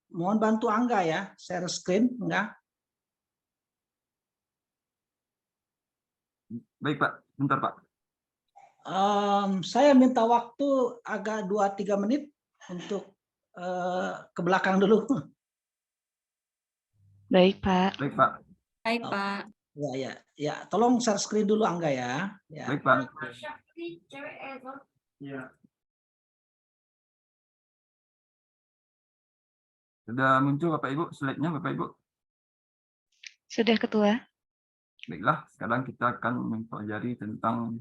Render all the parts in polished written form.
mohon bantu Angga ya, share screen, enggak? Baik Pak, bentar Pak. Saya minta waktu agak 2-3 menit untuk ke belakang dulu. Baik, Pak. Baik Pak. Baik, Pak. Ya, ya, ya. Tolong share screen dulu Angga ya. Ya. Baik Pak. Ya. Sudah muncul Bapak Ibu slide-nya Bapak Ibu? Sudah, Ketua. Baiklah, sekarang kita akan mempelajari tentang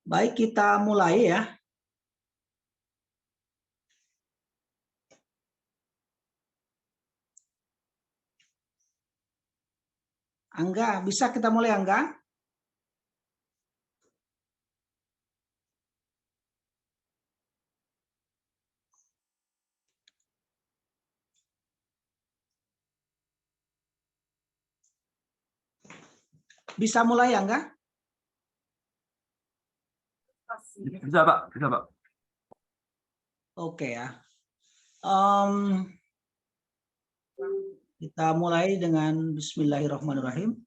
Baik, kita mulai ya. Angga, bisa kita mulai Angga? Bisa mulai Angga? bisa Pak, bisa Pak. Oke ya. Kita mulai dengan Bismillahirrahmanirrahim.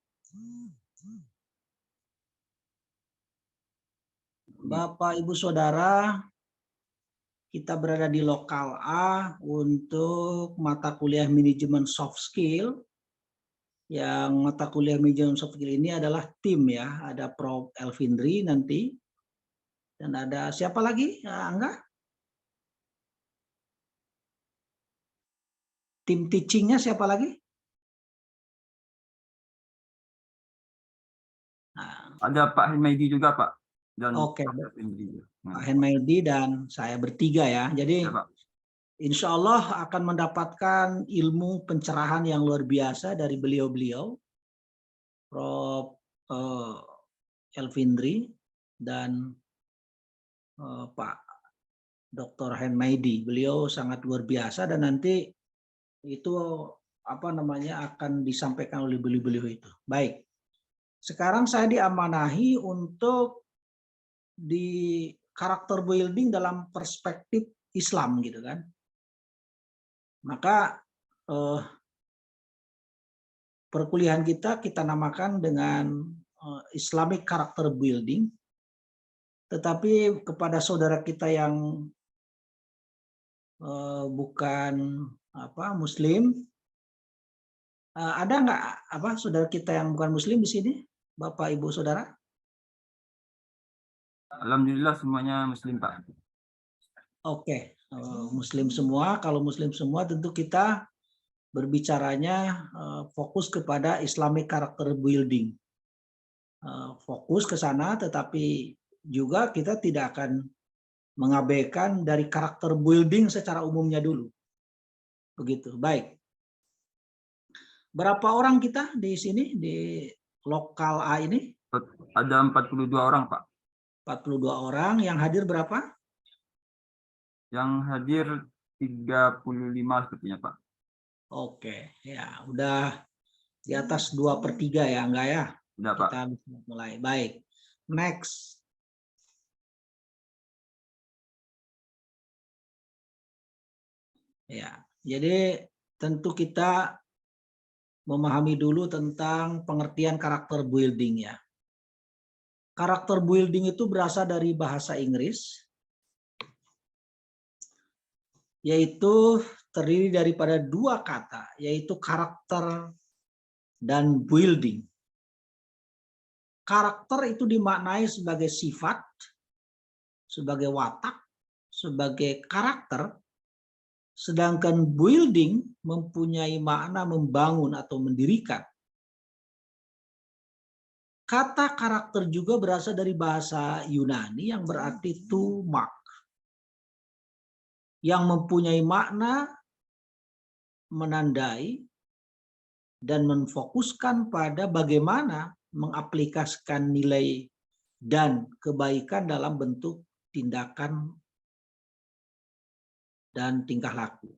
Bapak, Ibu, Saudara, kita berada di lokal A untuk mata kuliah manajemen soft skill. Yang mata kuliah manajemen soft skill ini adalah tim ya, ada Prof. Elvindri nanti, dan ada siapa lagi? Angga? Tim teachingnya siapa lagi? Nah, Ada Pak Hemaidi juga, Pak. Dan oke, Pak Elvindri. Pak Henmaidi dan saya bertiga ya. Jadi Ya, Pak. insya Allah akan mendapatkan ilmu pencerahan yang luar biasa dari beliau-beliau, Prof. Elvindri dan Pak Dr. Henmaidi. Beliau sangat luar biasa dan nanti itu akan disampaikan oleh beliau-beliau itu. Baik. Sekarang saya diamanahi untuk di karakter building dalam perspektif Islam gitu kan. Maka perkuliahan kita namakan dengan Islamic Character Building. Tetapi kepada saudara kita yang bukan Muslim, ada nggak saudara kita yang bukan Muslim di sini, Bapak, Ibu, Saudara? Alhamdulillah semuanya Muslim, Pak. Oke, Muslim semua. Kalau Muslim semua tentu kita berbicaranya fokus kepada Islamic Character Building. Fokus ke sana, tetapi juga kita tidak akan mengabaikan dari karakter building secara umumnya dulu. Begitu, baik. Berapa orang kita di sini, di lokal A ini? Ada 42 orang, Pak. 42 orang, yang hadir berapa? Yang hadir 35 sepertinya, Pak. Oke, ya udah di atas 2/3 ya, enggak ya? Udah, Pak. Kita bisa mulai. Baik, next. Ya, jadi tentu kita memahami dulu tentang pengertian karakter building ya. Karakter building itu berasal dari bahasa Inggris, yaitu terdiri daripada dua kata, yaitu karakter dan building. Karakter itu dimaknai sebagai sifat, sebagai watak, sebagai karakter, sedangkan building mempunyai makna membangun atau mendirikan. Kata karakter juga berasal dari bahasa Yunani yang berarti to mark, yang mempunyai makna menandai dan menfokuskan pada bagaimana mengaplikasikan nilai dan kebaikan dalam bentuk tindakan dan tingkah laku.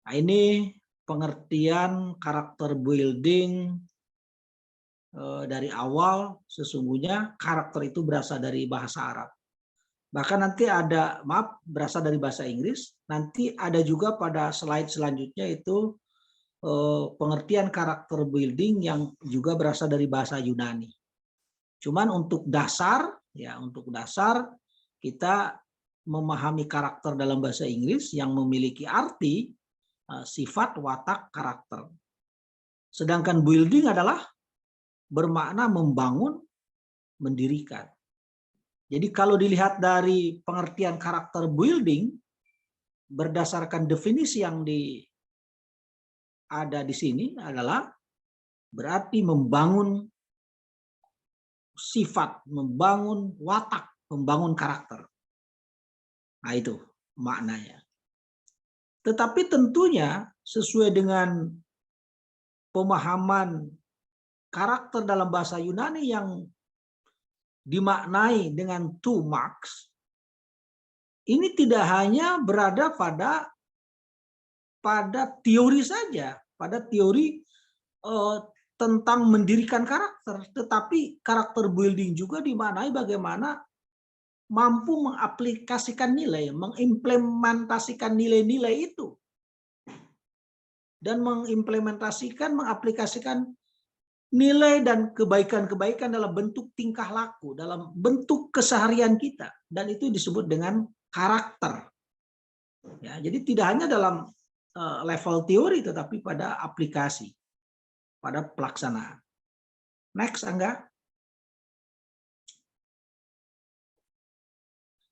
Nah, ini pengertian karakter building dari awal. Sesungguhnya karakter itu berasal dari bahasa Arab. Bahkan nanti ada, berasal dari bahasa Inggris. Nanti ada juga pada slide selanjutnya itu pengertian karakter building yang juga berasal dari bahasa Yunani. Cuman untuk dasar kita memahami karakter dalam bahasa Inggris yang memiliki arti sifat, watak, karakter. Sedangkan building adalah bermakna membangun, mendirikan. Jadi kalau dilihat dari pengertian karakter building berdasarkan definisi yang ada di sini adalah berarti membangun sifat, membangun watak, membangun karakter. Nah, itu maknanya. Tetapi tentunya sesuai dengan pemahaman karakter dalam bahasa Yunani yang dimaknai dengan to marks, ini tidak hanya berada pada teori saja, pada teori tentang mendirikan karakter, tetapi karakter building juga dimaknai bagaimana mampu mengaplikasikan nilai, mengimplementasikan nilai-nilai itu. Dan mengaplikasikan nilai dan kebaikan-kebaikan dalam bentuk tingkah laku, dalam bentuk keseharian kita. Dan itu disebut dengan karakter. Ya, jadi tidak hanya dalam level teori, tetapi pada aplikasi, pada pelaksanaan. Next, Angga.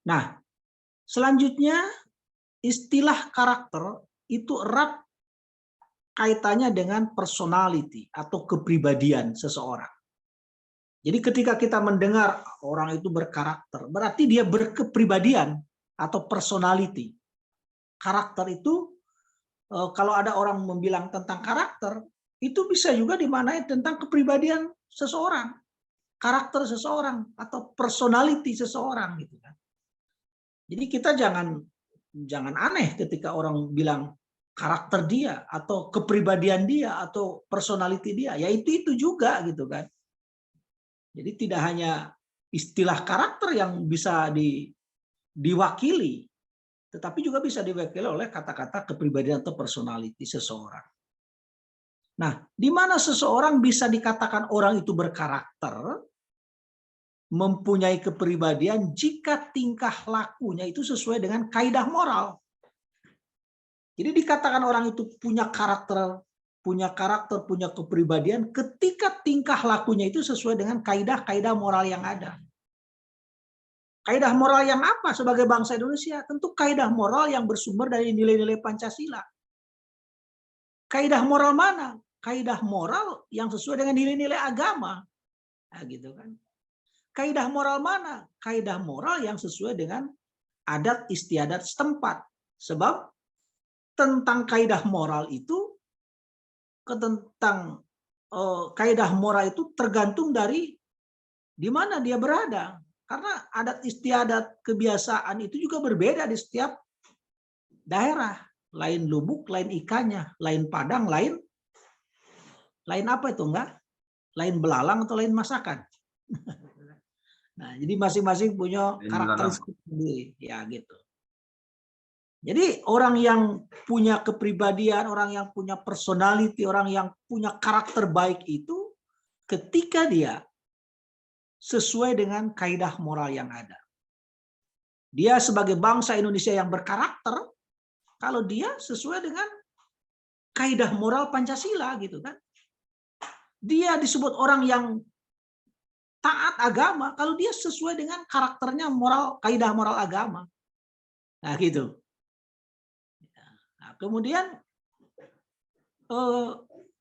Nah, selanjutnya istilah karakter itu erat kaitannya dengan personality atau kepribadian seseorang. Jadi ketika kita mendengar orang itu berkarakter, berarti dia berkepribadian atau personality. Karakter itu, kalau ada orang membilang tentang karakter, itu bisa juga dimaknai tentang kepribadian seseorang, karakter seseorang atau personality seseorang, gitu kan. Jadi kita jangan aneh ketika orang bilang karakter dia atau kepribadian dia atau personality dia, ya itu juga gitu kan. Jadi tidak hanya istilah karakter yang bisa diwakili, tetapi juga bisa diwakili oleh kata-kata kepribadian atau personality seseorang. Nah, di mana seseorang bisa dikatakan orang itu berkarakter, mempunyai kepribadian jika tingkah lakunya itu sesuai dengan kaidah moral. Jadi dikatakan orang itu punya karakter, punya kepribadian ketika tingkah lakunya itu sesuai dengan kaidah-kaidah moral yang ada. Kaidah moral yang apa sebagai bangsa Indonesia? Tentu kaidah moral yang bersumber dari nilai-nilai Pancasila. Kaidah moral mana? Kaidah moral yang sesuai dengan nilai-nilai agama. Nah, gitu kan. Kaidah moral mana? Kaidah moral yang sesuai dengan adat istiadat setempat. Sebab tentang kaidah moral itu, kaidah moral itu tergantung dari di mana dia berada. Karena adat istiadat kebiasaan itu juga berbeda di setiap daerah. Lain lubuk, lain ikannya, lain padang, lain apa itu enggak? Lain belalang atau lain masakan. Nah, jadi masing-masing punya karakteristik sendiri, ya gitu. Jadi orang yang punya kepribadian, orang yang punya personality, orang yang punya karakter baik itu ketika dia sesuai dengan kaidah moral yang ada. Dia sebagai bangsa Indonesia yang berkarakter, kalau dia sesuai dengan kaidah moral Pancasila gitu kan. Dia disebut orang yang taat agama kalau dia sesuai dengan karakternya moral, kaidah moral agama. Nah, gitu. Nah, kemudian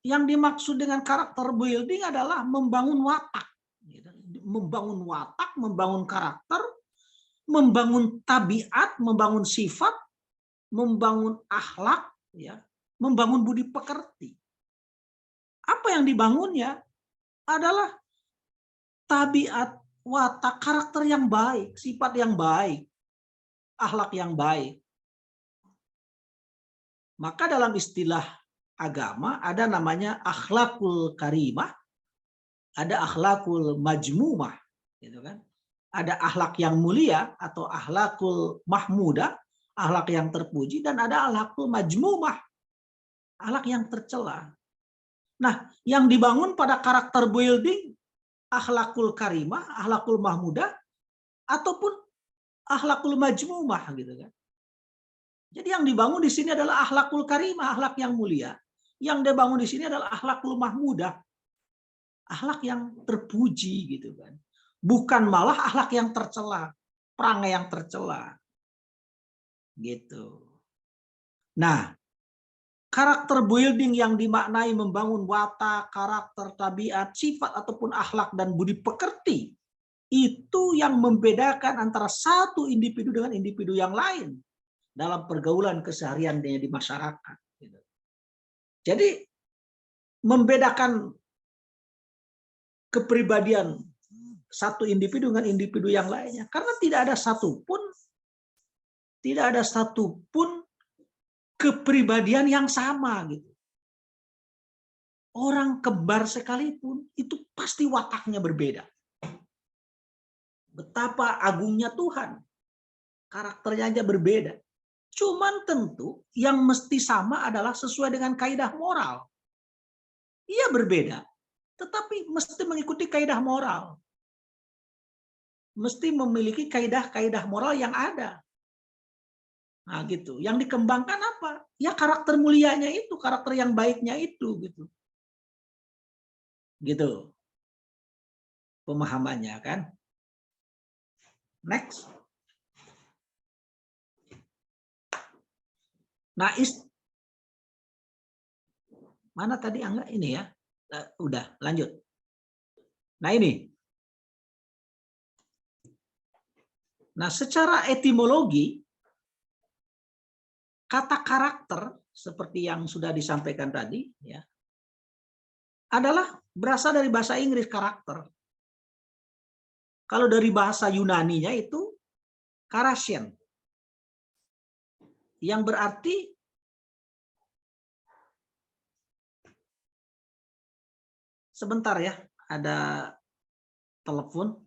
yang dimaksud dengan karakter building adalah membangun watak. Membangun watak, membangun karakter, membangun tabiat, membangun sifat, membangun akhlak, ya, membangun budi pekerti. Apa yang dibangunnya adalah tabiat, watak, karakter yang baik, sifat yang baik, akhlak yang baik. Maka dalam istilah agama ada namanya akhlakul karimah, ada akhlakul majmumah, gitu kan? Ada akhlak yang mulia atau akhlakul mahmudah, akhlak yang terpuji, dan ada akhlakul majmumah, akhlak yang tercela. Nah, yang dibangun pada karakter building akhlakul karimah, akhlakul mahmudah, ataupun akhlakul majmumah, gitu kan? Jadi yang dibangun di sini adalah akhlakul karimah, akhlak yang mulia. Yang dibangun di sini adalah akhlakul mahmudah, akhlak yang terpuji, gitu kan. Bukan malah akhlak yang tercela, perangai yang tercela. Gitu. Nah, karakter building yang dimaknai membangun watak, karakter, tabiat, sifat ataupun akhlak dan budi pekerti itu yang membedakan antara satu individu dengan individu yang lain dalam pergaulan keseharian di masyarakat. Jadi membedakan kepribadian satu individu dengan individu yang lainnya, karena tidak ada satupun kepribadian yang sama gitu. Orang kembar sekalipun itu pasti wataknya berbeda. Betapa agungnya Tuhan. Karakternya aja berbeda. Cuman tentu yang mesti sama adalah sesuai dengan kaidah moral. Ia berbeda, tetapi mesti mengikuti kaidah moral. Mesti memiliki kaidah-kaidah moral yang ada. Nah, gitu. Yang dikembangkan apa? Ya karakter mulianya itu, karakter yang baiknya itu, gitu. Gitu. Pemahamannya kan. Next. Nah, mana tadi Angga ini ya? Udah, lanjut. Nah, ini. Nah, secara etimologi kata karakter seperti yang sudah disampaikan tadi ya, adalah berasal dari bahasa Inggris karakter. Kalau dari bahasa Yunaninya itu karasien. Yang berarti sebentar ya, ada telepon.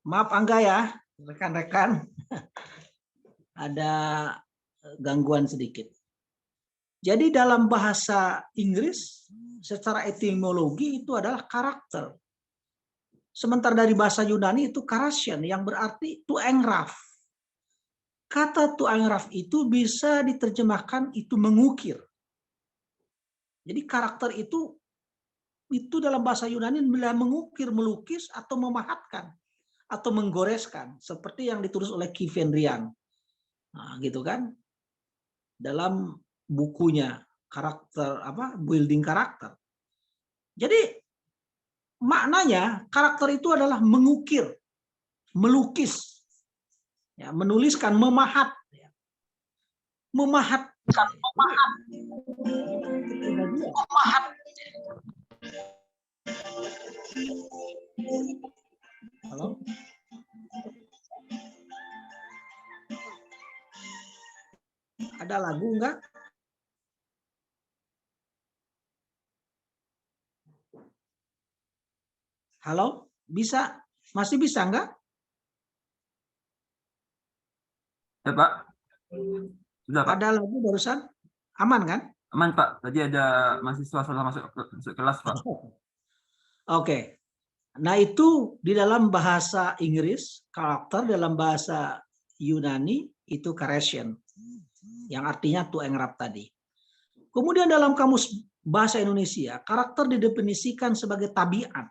Maaf Angga ya, rekan-rekan. Ada gangguan sedikit. Jadi dalam bahasa Inggris secara etimologi itu adalah karakter. Sementara dari bahasa Yunani itu karasien yang berarti to engraf. Kata to engraf itu bisa diterjemahkan itu mengukir. Jadi karakter itu dalam bahasa Yunani mengukir, melukis atau memahatkan atau menggoreskan seperti yang ditulis oleh Ki Vendrian. Nah, gitu kan? Dalam bukunya karakter building karakter. Jadi maknanya karakter itu adalah mengukir, melukis, ya, menuliskan, memahat, ya. Memahatkan, memahat. Halo. Ada lagu enggak? Halo, bisa? Masih bisa enggak? Ya, Pak. Sudah, Pak. Ada lagu barusan? Aman kan? Aman, Pak. Tadi ada mahasiswa salah masuk kelas, Pak. Oke. Nah, itu di dalam bahasa Inggris, karakter dalam bahasa Yunani itu karasien, yang artinya to engraf tadi. Kemudian dalam kamus bahasa Indonesia, karakter didefinisikan sebagai tabiat,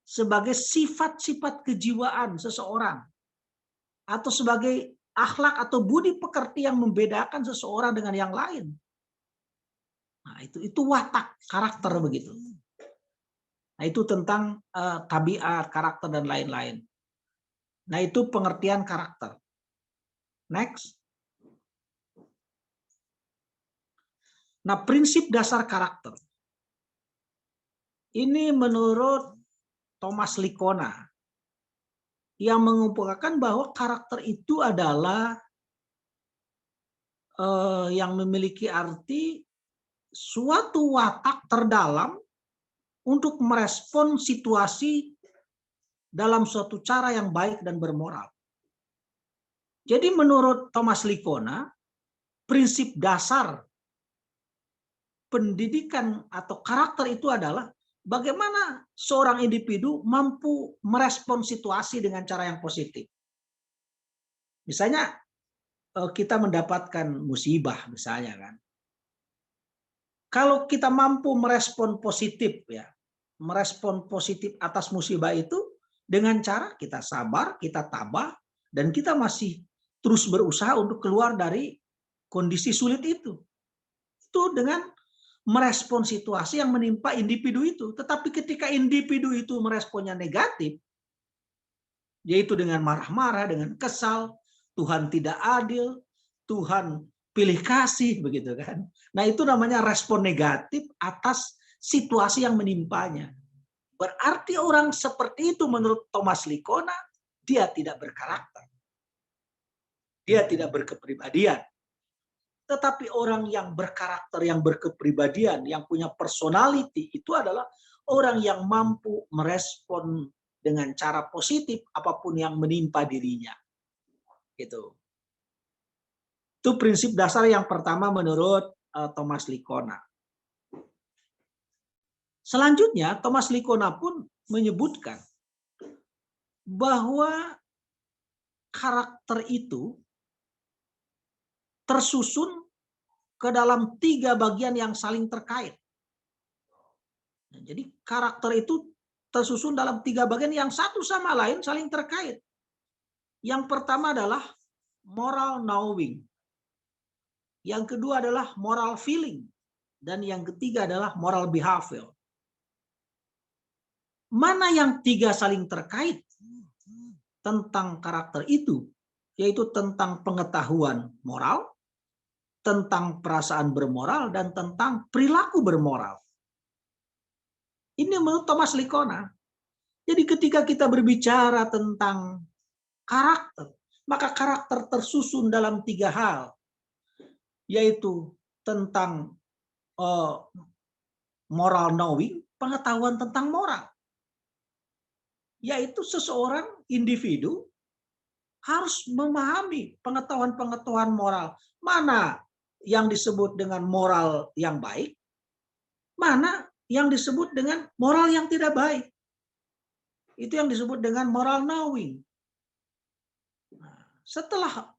sebagai sifat-sifat kejiwaan seseorang, atau sebagai akhlak atau budi pekerti yang membedakan seseorang dengan yang lain. Nah, itu watak karakter begitu. Nah, itu tentang tabiat, karakter dan lain-lain. Nah, itu pengertian karakter. Next. Nah, prinsip dasar karakter. Ini menurut Thomas Lickona yang mengumpulkan bahwa karakter itu adalah yang memiliki arti suatu watak terdalam untuk merespon situasi dalam suatu cara yang baik dan bermoral. Jadi menurut Thomas Lickona, prinsip dasar pendidikan atau karakter itu adalah bagaimana seorang individu mampu merespon situasi dengan cara yang positif. Misalnya kita mendapatkan musibah misalnya kan. Kalau kita mampu merespon positif ya, merespon positif atas musibah itu dengan cara kita sabar, kita tabah, dan kita masih terus berusaha untuk keluar dari kondisi sulit itu. Itu dengan merespon situasi yang menimpa individu itu. Tetapi ketika individu itu meresponnya negatif, yaitu dengan marah-marah, dengan kesal, Tuhan tidak adil, Tuhan pilih kasih, begitu kan. Nah, itu namanya respon negatif atas situasi yang menimpanya. Berarti orang seperti itu menurut Thomas Lickona, dia tidak berkarakter. Dia tidak berkepribadian. Tetapi orang yang berkarakter, yang berkepribadian, yang punya personality, itu adalah orang yang mampu merespon dengan cara positif apapun yang menimpa dirinya. Gitu. Itu prinsip dasar yang pertama menurut Thomas Lickona. Selanjutnya, Thomas Lickona pun menyebutkan bahwa karakter itu tersusun ke dalam 3 bagian yang saling terkait. Jadi karakter itu tersusun dalam 3 bagian yang satu sama lain saling terkait. Yang pertama adalah moral knowing. Yang kedua adalah moral feeling. Dan yang ketiga adalah moral behavior. Mana yang 3 saling terkait tentang karakter itu? Yaitu tentang pengetahuan moral, tentang perasaan bermoral, dan tentang perilaku bermoral. Ini menurut Thomas Lickona. Jadi ketika kita berbicara tentang karakter, maka karakter tersusun dalam 3 hal, yaitu tentang moral knowing, pengetahuan tentang moral. Yaitu seseorang individu harus memahami pengetahuan-pengetahuan moral. Mana yang disebut dengan moral yang baik, mana yang disebut dengan moral yang tidak baik. Itu yang disebut dengan moral knowing. Setelah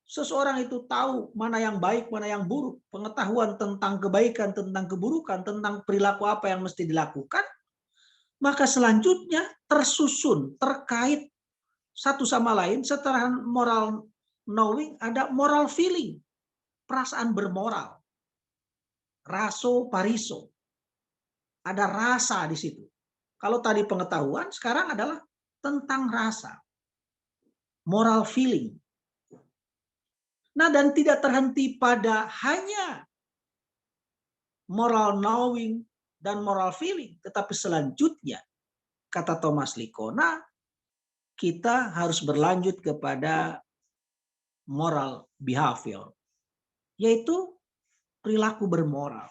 seseorang itu tahu mana yang baik, mana yang buruk, pengetahuan tentang kebaikan, tentang keburukan, tentang perilaku apa yang mesti dilakukan, maka selanjutnya tersusun, terkait satu sama lain. Setelah moral knowing, ada moral feeling, perasaan bermoral. Raso pariso. Ada rasa di situ. Kalau tadi pengetahuan, sekarang adalah tentang rasa. Moral feeling. Nah, dan tidak terhenti pada hanya moral knowing dan moral feeling. Tetapi selanjutnya, kata Thomas Lickona, kita harus berlanjut kepada moral behavior. Yaitu perilaku bermoral.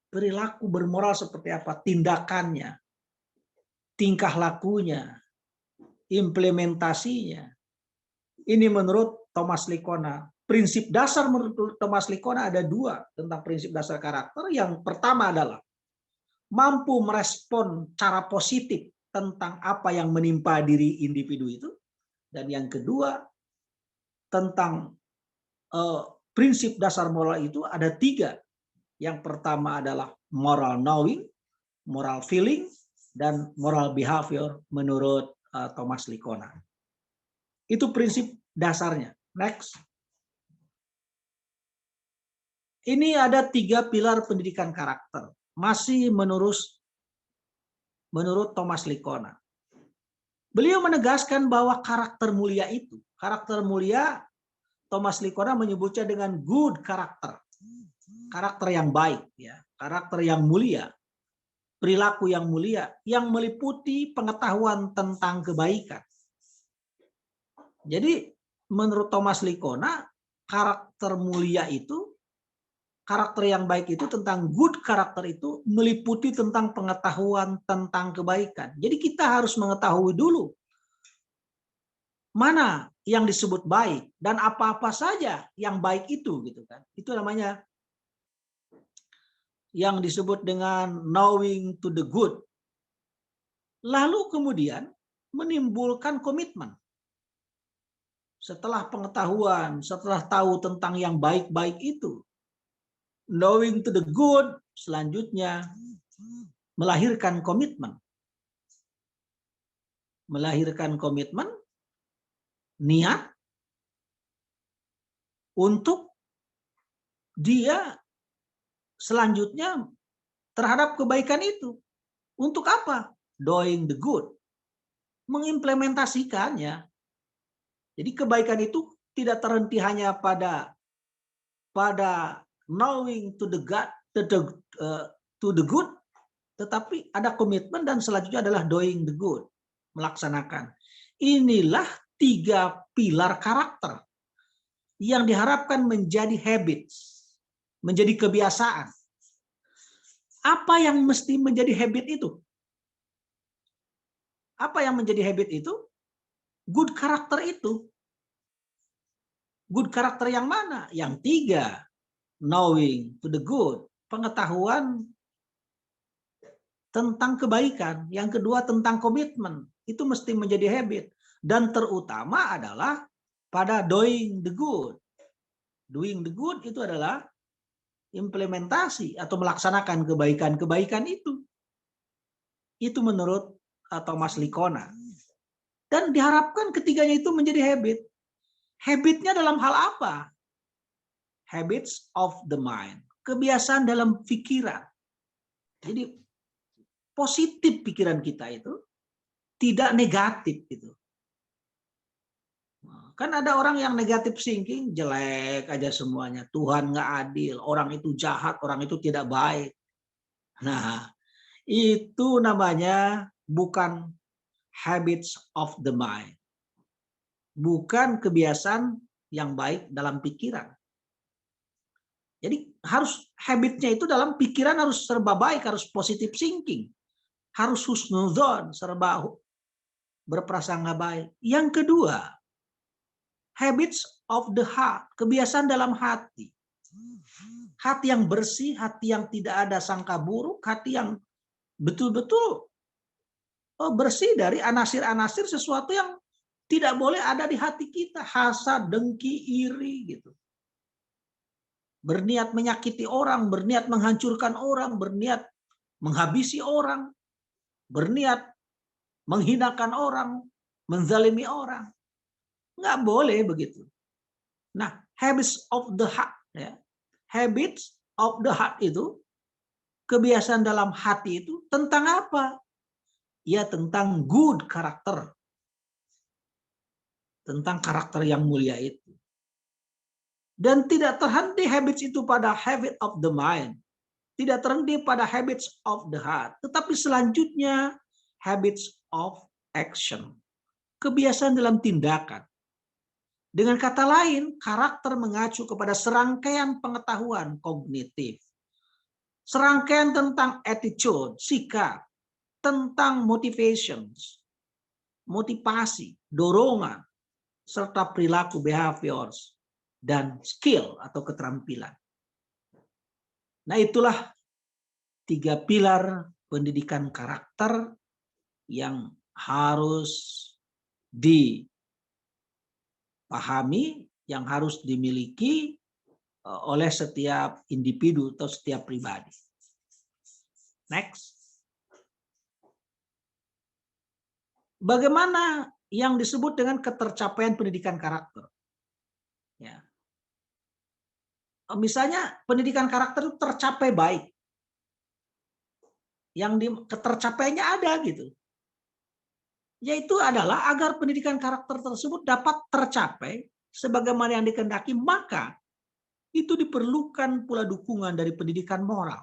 Perilaku bermoral seperti apa? Tindakannya, tingkah lakunya, implementasinya. Ini menurut Thomas Lickona. Prinsip dasar menurut Thomas Lickona ada 2 tentang prinsip dasar karakter. Yang pertama adalah mampu merespon cara positif tentang apa yang menimpa diri individu itu. Dan yang kedua, tentang prinsip dasar moral itu ada 3. Yang pertama adalah moral knowing, moral feeling, dan moral behavior menurut Thomas Lickona. Itu prinsip dasarnya. Next. Ini ada 3 pilar pendidikan karakter. Masih menurut Thomas Lickona. Beliau menegaskan bahwa karakter mulia Thomas Likona menyebutnya dengan good karakter, karakter yang baik, ya, karakter yang mulia, perilaku yang mulia, yang meliputi pengetahuan tentang kebaikan. Jadi menurut Thomas Likona, karakter mulia itu, karakter yang baik itu, tentang good karakter itu meliputi tentang pengetahuan tentang kebaikan. Jadi kita harus mengetahui dulu mana yang disebut baik dan apa-apa saja yang baik itu, gitu kan. Itu namanya yang disebut dengan knowing to the good. Lalu kemudian menimbulkan komitmen. Setelah pengetahuan, setelah tahu tentang yang baik-baik itu, knowing to the good, selanjutnya melahirkan komitmen. Melahirkan komitmen, niat untuk dia selanjutnya terhadap kebaikan itu. Untuk apa? Doing the good. Mengimplementasikannya. Jadi kebaikan itu tidak terhenti hanya pada knowing to the good, tetapi ada komitmen dan selanjutnya adalah doing the good, melaksanakan. Inilah 3 pilar karakter yang diharapkan menjadi habits, menjadi kebiasaan. Apa yang mesti menjadi habit itu? Apa yang menjadi habit itu? Good karakter itu. Good karakter yang mana? Yang 3, knowing to the good, pengetahuan tentang kebaikan. Yang kedua tentang komitmen, itu mesti menjadi habit. Dan terutama adalah pada doing the good. Doing the good itu adalah implementasi atau melaksanakan kebaikan-kebaikan itu. Itu menurut Thomas Likona. Dan diharapkan ketiganya itu menjadi habit. Habitnya dalam hal apa? Habits of the mind. Kebiasaan dalam pikiran. Jadi positif pikiran kita itu, tidak negatif gitu. Kan ada orang yang negatif thinking, jelek aja semuanya. Tuhan nggak adil, orang itu jahat, orang itu tidak baik. Nah, itu namanya bukan habits of the mind. Bukan kebiasaan yang baik dalam pikiran. Jadi harus habitnya itu dalam pikiran harus serba baik, harus positive thinking. Harus husnuzon, serba berprasangka baik. Yang kedua, habits of the heart, kebiasaan dalam hati. Hati yang bersih, hati yang tidak ada sangka buruk, hati yang betul-betul bersih dari anasir-anasir sesuatu yang tidak boleh ada di hati kita. Hasad, dengki, iri gitu. Berniat menyakiti orang, berniat menghancurkan orang, berniat menghabisi orang, berniat menghinakan orang, menzalimi orang. Nggak boleh begitu. Nah, habits of the heart, ya. Habits of the heart itu, kebiasaan dalam hati itu tentang apa? Ya, tentang good karakter. Tentang karakter yang mulia itu. Dan tidak terhenti habits itu pada habit of the mind. Tidak terhenti pada habits of the heart. Tetapi selanjutnya habits of action. Kebiasaan dalam tindakan. Dengan kata lain, karakter mengacu kepada serangkaian pengetahuan kognitif. Serangkaian tentang attitude, sikap, tentang motivations, motivasi, dorongan, serta perilaku behaviors, dan skill atau keterampilan. Nah, itulah 3 pilar pendidikan karakter yang harus dipahami, yang harus dimiliki oleh setiap individu atau setiap pribadi. Next. Bagaimana yang disebut dengan ketercapaian pendidikan karakter? Ya. Misalnya pendidikan karakter itu tercapai baik. Yang ketercapaiannya ada gitu. Yaitu adalah agar pendidikan karakter tersebut dapat tercapai sebagaimana yang dikehendaki, maka itu diperlukan pula dukungan dari pendidikan moral.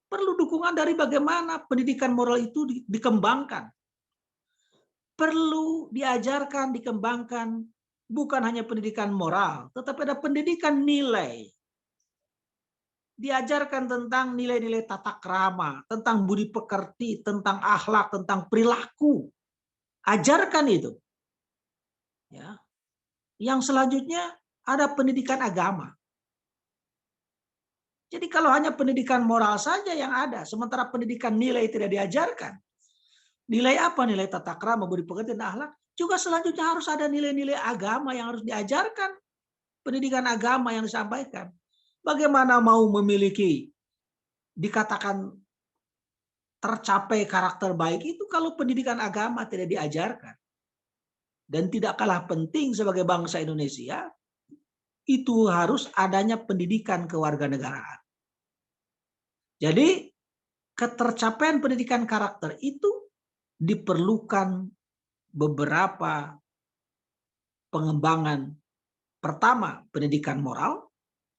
Perlu dukungan dari bagaimana pendidikan moral itu dikembangkan. Perlu diajarkan, dikembangkan, bukan hanya pendidikan moral, tetapi ada pendidikan nilai. Diajarkan tentang nilai-nilai tata krama, tentang budi pekerti, tentang akhlak, tentang perilaku. Ajarkan itu. Ya. Yang selanjutnya ada pendidikan agama. Jadi kalau hanya pendidikan moral saja yang ada, sementara pendidikan nilai tidak diajarkan. Nilai apa? Nilai tata krama, budi pekerti, dan akhlak. Juga selanjutnya harus ada nilai-nilai agama yang harus diajarkan. Pendidikan agama yang disampaikan. Bagaimana mau memiliki, dikatakan tercapai karakter baik itu kalau pendidikan agama tidak diajarkan. Dan tidak kalah penting sebagai bangsa Indonesia, itu harus adanya pendidikan kewarganegaraan. Jadi ketercapaian pendidikan karakter itu diperlukan beberapa pengembangan. Pertama, pendidikan moral.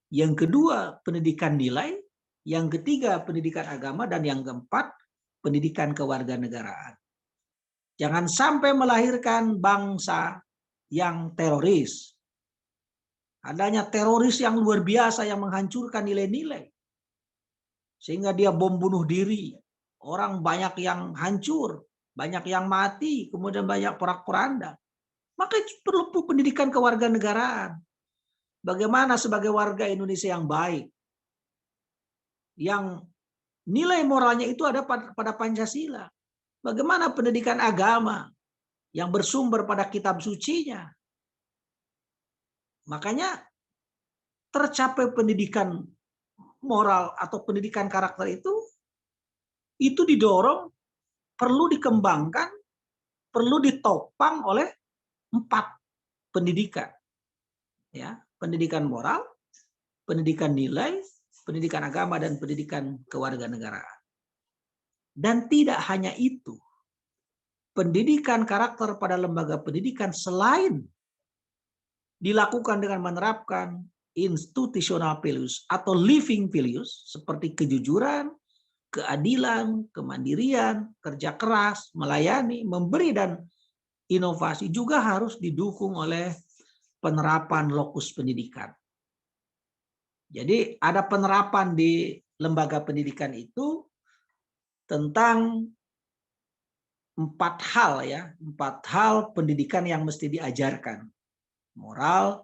Yang kedua, pendidikan nilai. Yang ketiga, pendidikan agama. Dan yang keempat, pendidikan kewarganegaraan. Jangan sampai melahirkan bangsa yang teroris. Adanya teroris yang luar biasa yang menghancurkan nilai-nilai. Sehingga dia bom bunuh diri. Orang banyak yang hancur, banyak yang mati, kemudian banyak porak-poranda. Maka itu perlu pendidikan kewarganegaraan. Bagaimana sebagai warga Indonesia yang baik, yang nilai moralnya itu ada pada Pancasila. Bagaimana pendidikan agama yang bersumber pada kitab sucinya. Makanya tercapai pendidikan moral atau pendidikan karakter itu didorong, perlu dikembangkan, perlu ditopang oleh 4 pendidikan. Ya, pendidikan moral, pendidikan nilai, pendidikan agama, dan pendidikan kewarganegaraan. Dan tidak hanya itu, pendidikan karakter pada lembaga pendidikan selain dilakukan dengan menerapkan institutional values atau living values seperti kejujuran, keadilan, kemandirian, kerja keras, melayani, memberi, dan inovasi, juga harus didukung oleh penerapan lokus pendidikan. Jadi ada penerapan di lembaga pendidikan itu tentang 4 hal ya, 4 hal pendidikan yang mesti diajarkan. Moral,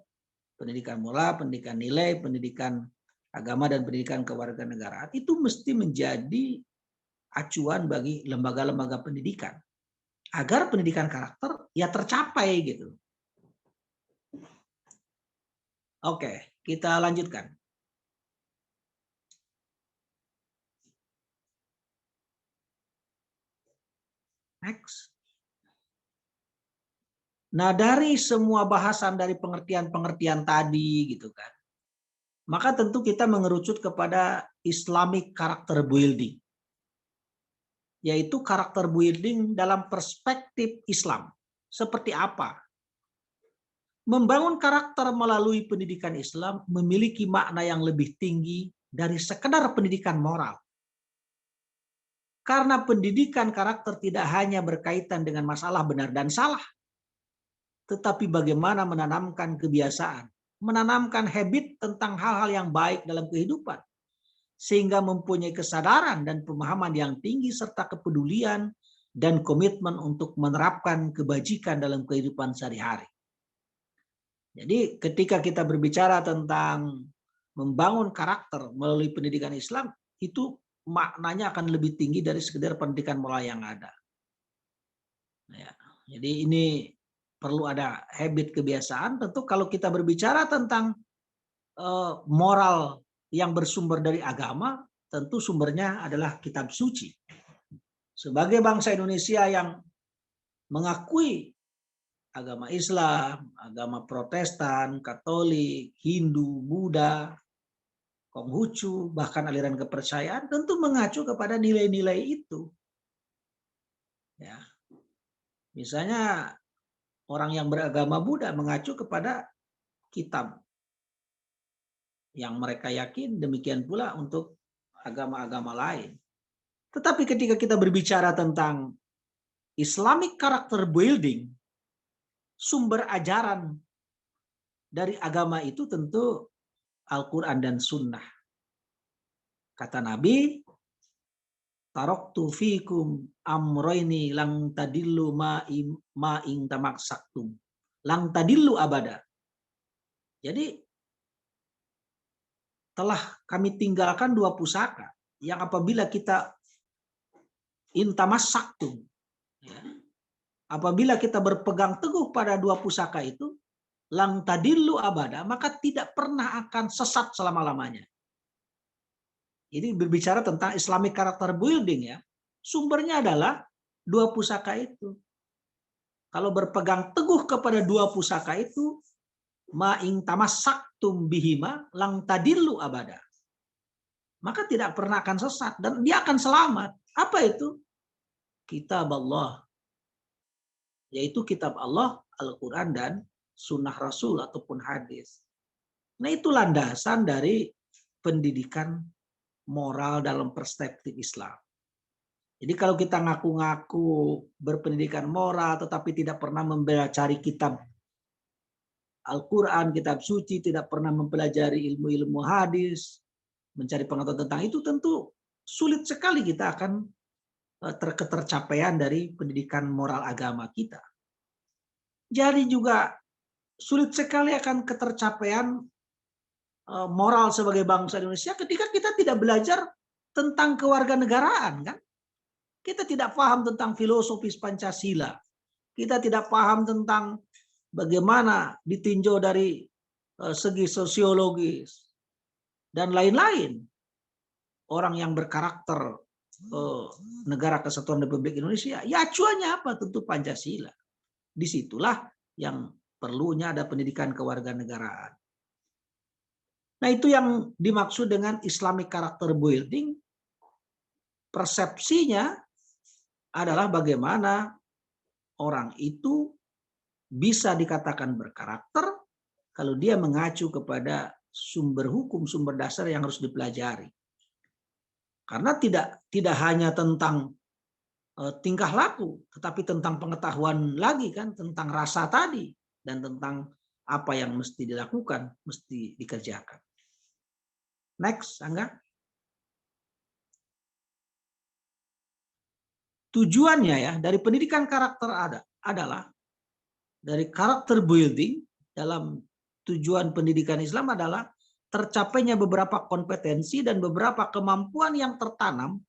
pendidikan moral, pendidikan nilai, pendidikan agama, dan pendidikan kewarganegaraan. Itu mesti menjadi acuan bagi lembaga-lembaga pendidikan agar pendidikan karakter ya tercapai gitu. Oke, kita lanjutkan. Next. Nah, dari semua bahasan dari pengertian-pengertian tadi gitu kan, maka tentu kita mengerucut kepada Islamic character building, yaitu karakter building dalam perspektif Islam. Seperti apa? Membangun karakter melalui pendidikan Islam memiliki makna yang lebih tinggi dari sekedar pendidikan moral. Karena pendidikan karakter tidak hanya berkaitan dengan masalah benar dan salah, tetapi bagaimana menanamkan kebiasaan, menanamkan habit tentang hal-hal yang baik dalam kehidupan, sehingga mempunyai kesadaran dan pemahaman yang tinggi serta kepedulian dan komitmen untuk menerapkan kebajikan dalam kehidupan sehari-hari. Jadi ketika kita berbicara tentang membangun karakter melalui pendidikan Islam, itu maknanya akan lebih tinggi dari sekedar pendidikan moral yang ada. Ya, jadi ini perlu ada habit kebiasaan. Tentu kalau kita berbicara tentang moral yang bersumber dari agama, tentu sumbernya adalah kitab suci. Sebagai bangsa Indonesia yang mengakui agama Islam, agama Protestan, Katolik, Hindu, Buddha, Konghucu, bahkan aliran kepercayaan, tentu mengacu kepada nilai-nilai itu. Ya. Misalnya orang yang beragama Buddha mengacu kepada kitab yang mereka yakin, demikian pula untuk agama-agama lain. Tetapi ketika kita berbicara tentang Islamic character building, sumber ajaran dari agama itu tentu Al-Quran dan Sunnah. Kata Nabi, taraktu fikum amroini lang tadillu ma'ing tamaksaktum. Lang tadillu abada. Jadi telah kami tinggalkan dua pusaka yang apabila kita intamasaktum, ya, apabila kita berpegang teguh pada dua pusaka itu, lang tadillu abada, maka tidak pernah akan sesat selama-lamanya. Ini berbicara tentang Islamic character building ya. Sumbernya adalah dua pusaka itu. Kalau berpegang teguh kepada dua pusaka itu, ma'ing tamassaktum bihima lang tadillu abada. Maka tidak pernah akan sesat dan dia akan selamat. Apa itu? Kitab Allah. Yaitu kitab Allah, Al-Quran dan sunnah Rasul ataupun hadis. Nah itu landasan dari pendidikan moral dalam perspektif Islam. Jadi kalau kita ngaku-ngaku berpendidikan moral tetapi tidak pernah mempelajari kitab Al-Quran, kitab suci, tidak pernah mempelajari ilmu-ilmu hadis, mencari pengetahuan tentang itu, tentu sulit sekali kita akan ketercapaian dari pendidikan moral agama kita. Jadi juga sulit sekali akan ketercapaian moral sebagai bangsa Indonesia ketika kita tidak belajar tentang kewarganegaraan, kan? Kita tidak paham tentang filosofis Pancasila. Kita tidak paham tentang bagaimana ditinjau dari segi sosiologis dan lain-lain. Orang yang berkarakter Negara Kesatuan Republik Indonesia, ya acuannya apa? Tentu Pancasila. Disitulah yang perlunya ada pendidikan kewarganegaraan. Nah itu yang dimaksud dengan Islamic character building. Persepsinya adalah bagaimana orang itu bisa dikatakan berkarakter kalau dia mengacu kepada sumber hukum, sumber dasar yang harus dipelajari. Karena tidak hanya tentang tingkah laku, tetapi tentang pengetahuan lagi kan, tentang rasa tadi, dan tentang apa yang mesti dilakukan, mesti dikerjakan. Next, Angga. Tujuannya ya dari pendidikan karakter adalah dari karakter building dalam tujuan pendidikan Islam adalah tercapainya beberapa kompetensi dan beberapa kemampuan yang tertanam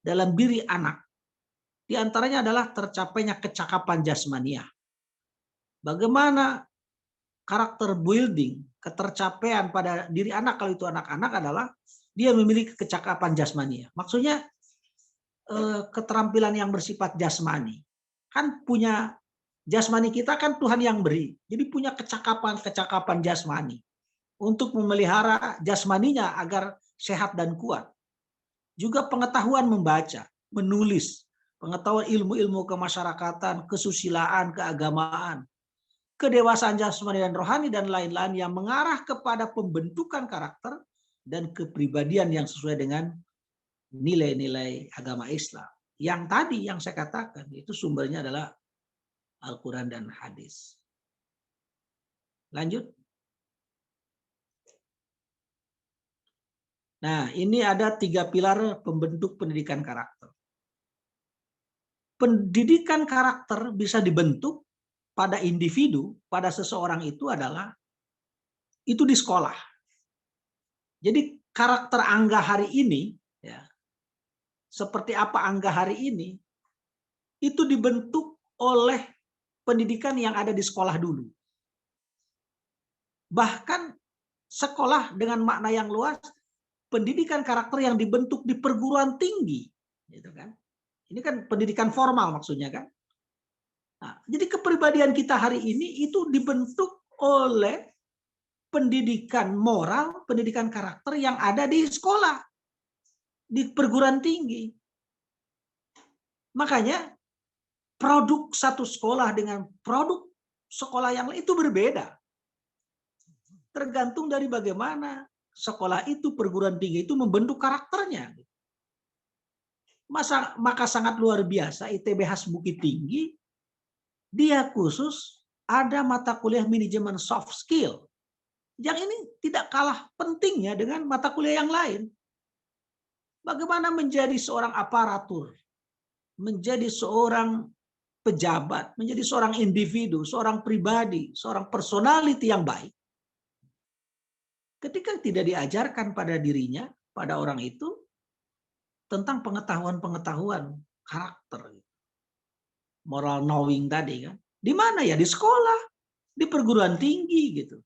dalam diri anak. Di antaranya adalah tercapainya kecakapan jasmaniah. Bagaimana karakter building, ketercapaian pada diri anak kalau itu anak-anak adalah dia memiliki kecakapan jasmaniah. Maksudnya keterampilan yang bersifat jasmani. Kan punya jasmani kita kan Tuhan yang beri. Jadi punya kecakapan jasmani untuk memelihara jasmaninya agar sehat dan kuat. Juga pengetahuan membaca, menulis, pengetahuan ilmu-ilmu kemasyarakatan, kesusilaan, keagamaan, kedewasaan jasmani dan rohani dan lain-lain yang mengarah kepada pembentukan karakter dan kepribadian yang sesuai dengan nilai-nilai agama Islam. Yang tadi yang saya katakan itu sumbernya adalah Al-Quran dan hadis. Lanjut. Nah, ini ada 3 pilar pembentuk pendidikan karakter. Pendidikan karakter bisa dibentuk pada individu, pada seseorang itu adalah itu di sekolah. Jadi karakter Angga hari ini, ya, seperti apa Angga hari ini, itu dibentuk oleh pendidikan yang ada di sekolah dulu. Bahkan sekolah dengan makna yang luas, pendidikan karakter yang dibentuk di perguruan tinggi, gitu kan? Ini kan pendidikan formal maksudnya kan? Nah, jadi kepribadian kita hari ini itu dibentuk oleh pendidikan moral, pendidikan karakter yang ada di sekolah, di perguruan tinggi. Makanya produk satu sekolah dengan produk sekolah yang lain itu berbeda. Tergantung dari bagaimana sekolah itu, perguruan tinggi itu membentuk karakternya. Maka sangat luar biasa ITB Bukit Tinggi, dia khusus ada mata kuliah manajemen soft skill. Yang ini tidak kalah pentingnya dengan mata kuliah yang lain. Bagaimana menjadi seorang aparatur, menjadi seorang pejabat, menjadi seorang individu, seorang pribadi, seorang personality yang baik. Ketika tidak diajarkan pada dirinya, pada orang itu, tentang pengetahuan-pengetahuan karakter. Moral knowing tadi kan. Di mana ya? Di sekolah, di perguruan tinggi gitu.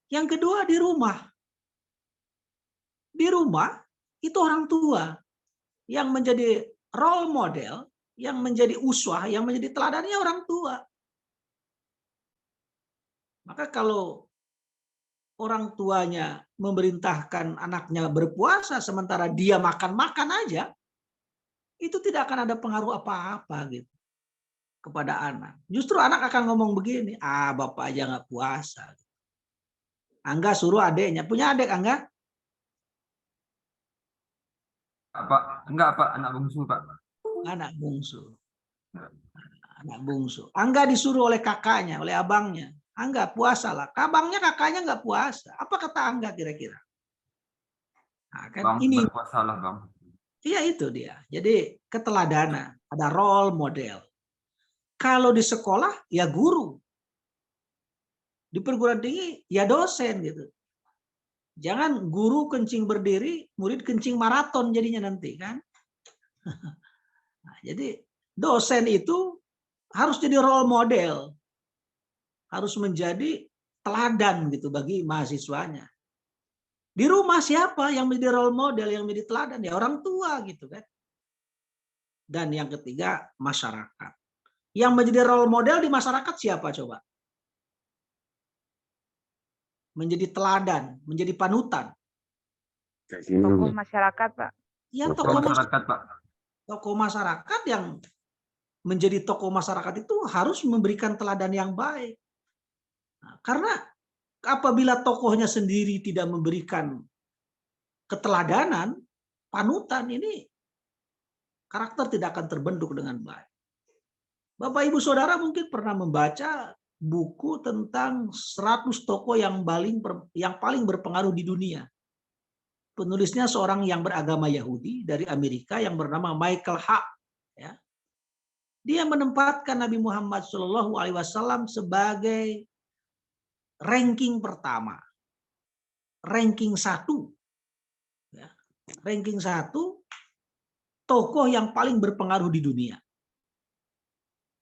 Yang kedua di rumah. Di rumah itu orang tua yang menjadi role model, yang menjadi uswah, yang menjadi teladannya orang tua. Maka kalau orang tuanya memerintahkan anaknya berpuasa sementara dia makan-makan aja, itu tidak akan ada pengaruh apa-apa gitu kepada anak. Justru anak akan ngomong begini, bapak aja nggak puasa. Angga suruh adeknya, punya adek Angga? Pak, enggak Pak, anak bungsu Pak. Anak bungsu. Anak bungsu. Angga disuruh oleh kakaknya, oleh abangnya. Angga puasalah. Abangnya kakaknya nggak puasa. Apa kata Angga kira-kira? Nah, kan Bang, ini. berpuasalah Bang. Iya itu dia. Jadi keteladanan, ada role model. Kalau di sekolah ya guru. Di perguruan tinggi ya dosen gitu. Jangan guru kencing berdiri, murid kencing maraton jadinya nanti kan. Nah, jadi dosen itu harus jadi role model. Harus menjadi teladan gitu bagi mahasiswanya. Di rumah siapa yang menjadi role model, yang menjadi teladan? Ya orang tua gitu kan. Dan yang ketiga, masyarakat. Yang menjadi role model di masyarakat siapa coba? Menjadi teladan, menjadi panutan. Tokoh masyarakat, Pak. Ya Tokoh masyarakat Pak. Tokoh masyarakat yang menjadi tokoh masyarakat itu harus memberikan teladan yang baik. Nah, karena apabila tokohnya sendiri tidak memberikan keteladanan, panutan, ini karakter tidak akan terbentuk dengan baik. Bapak Ibu Saudara mungkin pernah membaca buku tentang 100 tokoh yang paling berpengaruh di dunia. Penulisnya seorang yang beragama Yahudi dari Amerika yang bernama Michael Hart. Ya. Dia menempatkan Nabi Muhammad SAW sebagai ranking pertama, ranking 1, ya. Ranking 1 tokoh yang paling berpengaruh di dunia.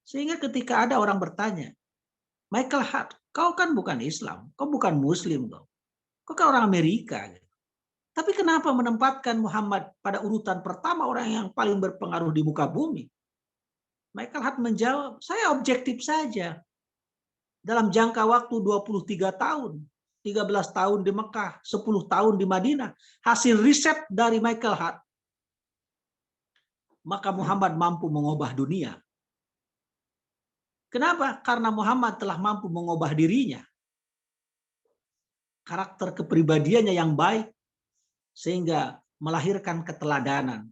Sehingga ketika ada orang bertanya, Michael Hart, kau kan bukan Islam, kau bukan Muslim, kau kan orang Amerika. Tapi kenapa menempatkan Muhammad pada urutan pertama orang yang paling berpengaruh di muka bumi? Michael Hart menjawab, saya objektif saja. Dalam jangka waktu 23 tahun, 13 tahun di Mekah, 10 tahun di Madinah, hasil riset dari Michael Hart, maka Muhammad mampu mengubah dunia. Kenapa? Karena Muhammad telah mampu mengubah dirinya. Karakter kepribadiannya yang baik, sehingga melahirkan keteladanan.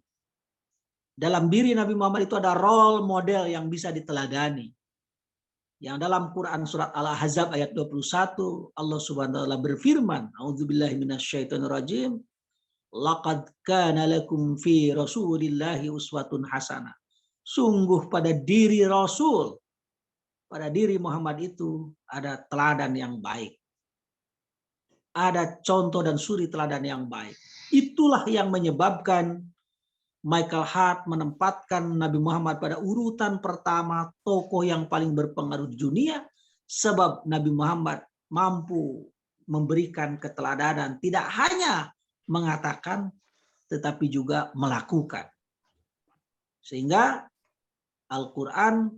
Dalam diri Nabi Muhammad itu ada role model yang bisa diteladani. Yang dalam Quran surat Al-Ahzab ayat 21, Allah Subhanahu wa taala berfirman, A'udzubillahi minasyaitonirrajim, laqad kana lakum fi Rasulillahi uswatun hasanah. Sungguh pada diri Rasul, pada diri Muhammad itu ada teladan yang baik. Ada contoh dan suri teladan yang baik. Itulah yang menyebabkan Michael Hart menempatkan Nabi Muhammad pada urutan pertama tokoh yang paling berpengaruh di dunia, sebab Nabi Muhammad mampu memberikan keteladanan, tidak hanya mengatakan tetapi juga melakukan. Sehingga Al-Quran,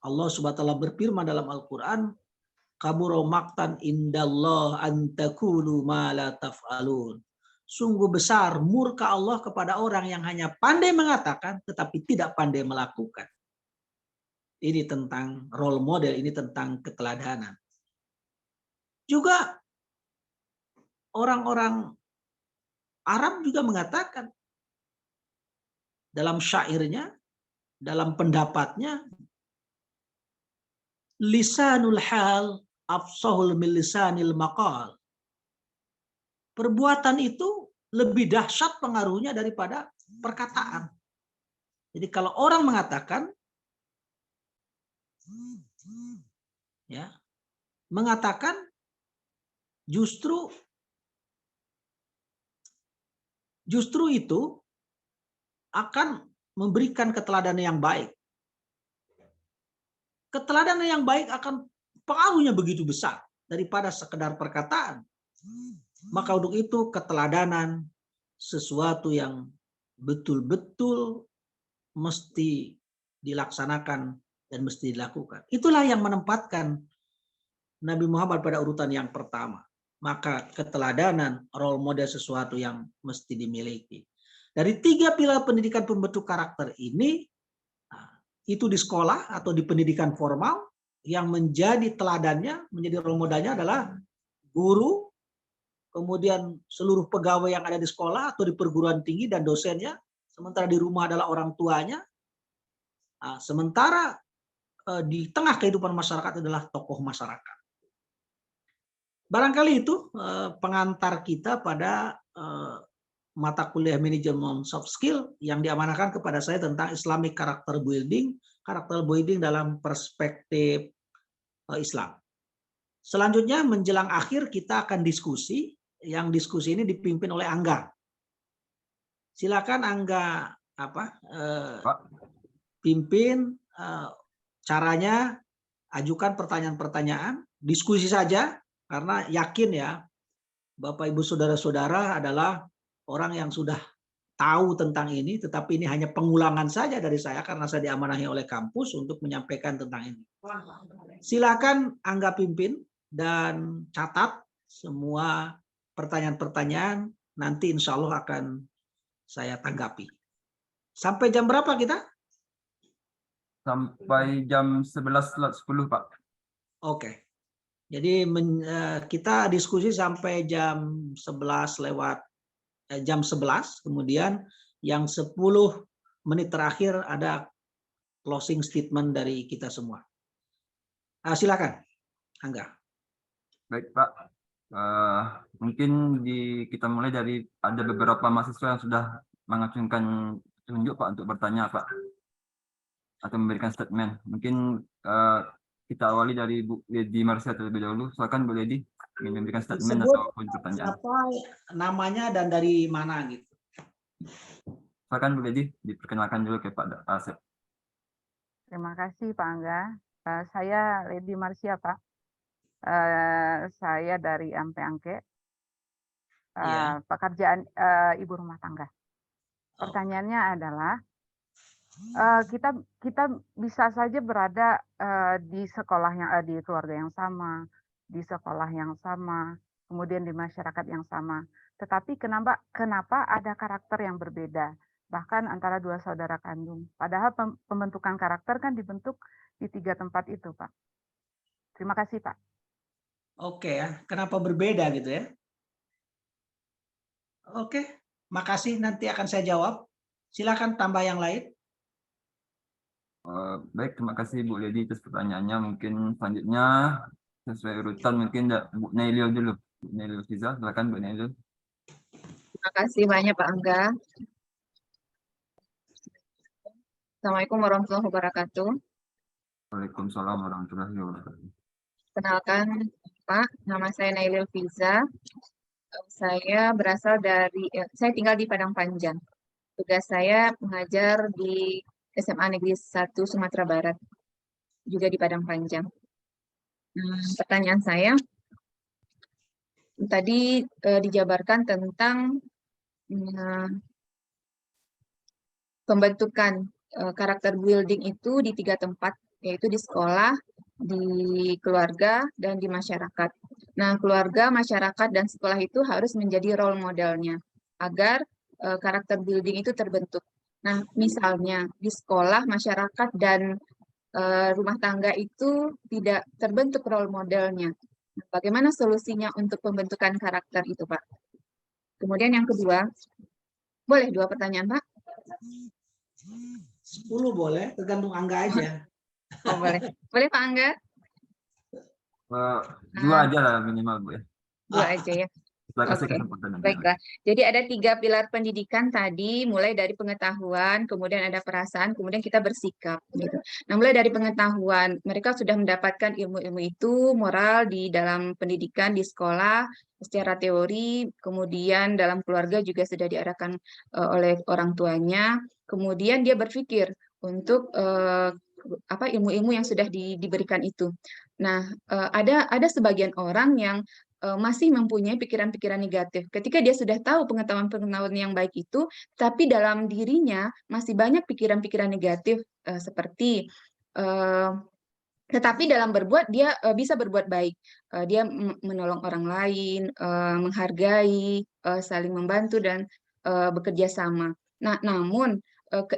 Allah Subhanahu wa taala berfirman dalam Al-Quran, kabura maqtan indallah an taqulu ma la taf'alun. sungguh besar murka Allah kepada orang yang hanya pandai mengatakan tetapi tidak pandai melakukan. Ini tentang role model, ini tentang keteladanan. Juga orang-orang Arab juga mengatakan dalam syairnya, dalam pendapatnya, lisanul hal afsahul min lisanil maqal. Perbuatan itu lebih dahsyat pengaruhnya daripada perkataan. Jadi kalau orang mengatakan, ya, mengatakan justru itu akan memberikan keteladanan yang baik. Keteladanan yang baik akan pengaruhnya begitu besar daripada sekedar perkataan. Maka untuk itu keteladanan sesuatu yang betul-betul mesti dilaksanakan dan mesti dilakukan. Itulah yang menempatkan Nabi Muhammad pada urutan yang pertama. Maka keteladanan, role model sesuatu yang mesti dimiliki. Dari 3 pilar pendidikan pembentuk karakter ini, itu di sekolah atau di pendidikan formal, yang menjadi teladannya, menjadi role modelnya adalah guru, kemudian seluruh pegawai yang ada di sekolah atau di perguruan tinggi dan dosennya, sementara di rumah adalah orang tuanya, sementara di tengah kehidupan masyarakat adalah tokoh masyarakat. Barangkali itu pengantar kita pada mata kuliah manajemen soft skill yang diamanahkan kepada saya tentang Islamic Character Building dalam perspektif Islam. Selanjutnya menjelang akhir kita akan diskusi, yang diskusi ini dipimpin oleh Angga. Silakan Angga pimpin caranya, ajukan pertanyaan-pertanyaan, diskusi saja karena yakin ya Bapak Ibu saudara-saudara adalah orang yang sudah tahu tentang ini, tetapi ini hanya pengulangan saja dari saya karena saya diamanahi oleh kampus untuk menyampaikan tentang ini. Silakan Angga pimpin dan catat semua pertanyaan-pertanyaan, nanti insya Allah akan saya tanggapi. Sampai jam berapa kita? Sampai jam 11.10, Pak. Oke. Jadi kita diskusi sampai jam 11 jam 11, kemudian yang 10 menit terakhir ada closing statement dari kita semua. Silakan, Angga. Baik, Pak. Mungkin kita mulai dari ada beberapa mahasiswa yang sudah mengajukan tunjuk, Pak, untuk bertanya, Pak, atau memberikan statement. Mungkin kita awali dari Bu Lady Marcia terlebih dahulu. Silakan Bu Lady ingin memberikan statement ataupun pertanyaan. Apa namanya dan dari mana gitu. Silakan Bu Lady, diperkenalkan dulu ke Pak Asep. Terima kasih Pak Angga. Saya Lady Marcia, Pak. Saya dari MP Angke. Pekerjaan ibu rumah tangga. Pertanyaannya adalah kita bisa saja berada di sekolah yang di keluarga yang sama, di sekolah yang sama, kemudian di masyarakat yang sama. Tetapi kenapa ada karakter yang berbeda, bahkan antara dua saudara kandung? Padahal pembentukan karakter kan dibentuk di 3 tempat itu, Pak. Terima kasih, Pak. Oke ya, kenapa berbeda gitu ya? Oke, makasih, nanti akan saya jawab. Silakan tambah yang lain. Baik, terima kasih Bu Lady atas pertanyaannya. Mungkin selanjutnya sesuai urutan mungkin Bu Nailil dulu. Bu Nailil Fiza, silakan Bu Nailil. Terima kasih banyak Pak Angga. Assalamualaikum warahmatullahi wabarakatuh. Waalaikumsalam warahmatullahi wabarakatuh. Kenalkan Pak, nama saya Nailil Fiza. Saya tinggal di Padang Panjang. Tugas saya mengajar di SMA Negeri 1 Sumatera Barat, juga di Padang Panjang. Pertanyaan saya, tadi dijabarkan tentang pembentukan karakter building itu di 3 tempat, yaitu di sekolah, di keluarga, dan di masyarakat. Nah, keluarga, masyarakat, dan sekolah itu harus menjadi role modelnya. agar karakter building itu terbentuk. Nah, misalnya di sekolah, masyarakat, dan rumah tangga itu tidak terbentuk role modelnya. Bagaimana solusinya untuk pembentukan karakter itu, Pak? Kemudian yang kedua, boleh 2 pertanyaan, Pak? 10 boleh, tergantung Angga aja. Oh, boleh. Boleh, Pak Angga? 2 aja lah minimal, Bu ya. 2 aja ya. Kita kasih Oke, kesempatan nanti. baiklah. Jadi ada 3 pilar pendidikan tadi, mulai dari pengetahuan, kemudian ada perasaan, kemudian kita bersikap. Gitu. Nah, mulai dari pengetahuan, mereka sudah mendapatkan ilmu-ilmu itu, moral di dalam pendidikan di sekolah, secara teori, kemudian dalam keluarga juga sudah diarahkan oleh orang tuanya. Kemudian dia berpikir untuk ilmu-ilmu yang sudah diberikan itu. Nah, ada sebagian orang yang masih mempunyai pikiran-pikiran negatif. Ketika dia sudah tahu pengetahuan-pengetahuan yang baik itu, tapi dalam dirinya masih banyak pikiran-pikiran negatif seperti tetapi dalam berbuat dia bisa berbuat baik. Dia menolong orang lain, menghargai, saling membantu dan bekerja sama. Nah, namun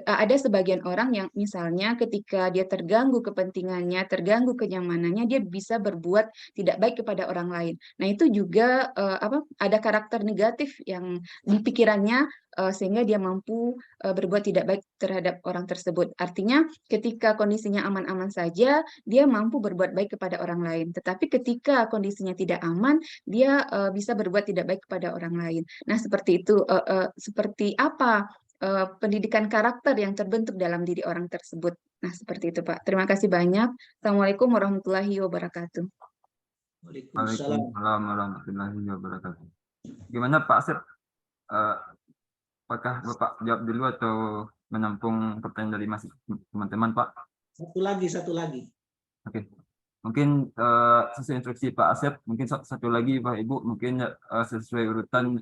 ada sebagian orang yang misalnya ketika dia terganggu kepentingannya, terganggu kenyamanannya, dia bisa berbuat tidak baik kepada orang lain. Nah, itu juga ada karakter negatif yang di pikirannya sehingga dia mampu berbuat tidak baik terhadap orang tersebut. Artinya, ketika kondisinya aman-aman saja, dia mampu berbuat baik kepada orang lain. Tetapi ketika kondisinya tidak aman, dia bisa berbuat tidak baik kepada orang lain. Nah, seperti itu. Seperti apa pendidikan karakter yang terbentuk dalam diri orang tersebut. Nah, seperti itu, Pak. Terima kasih banyak. Assalamualaikum warahmatullahi wabarakatuh. Waalaikumsalam. Waalaikumsalam warahmatullahi wabarakatuh. Gimana Pak Asep? Apakah Bapak jawab dulu atau menampung pertanyaan dari masih teman-teman, Pak? Satu lagi. Oke. Mungkin sesuai instruksi Pak Asep, mungkin satu lagi Pak Ibu, mungkin sesuai urutan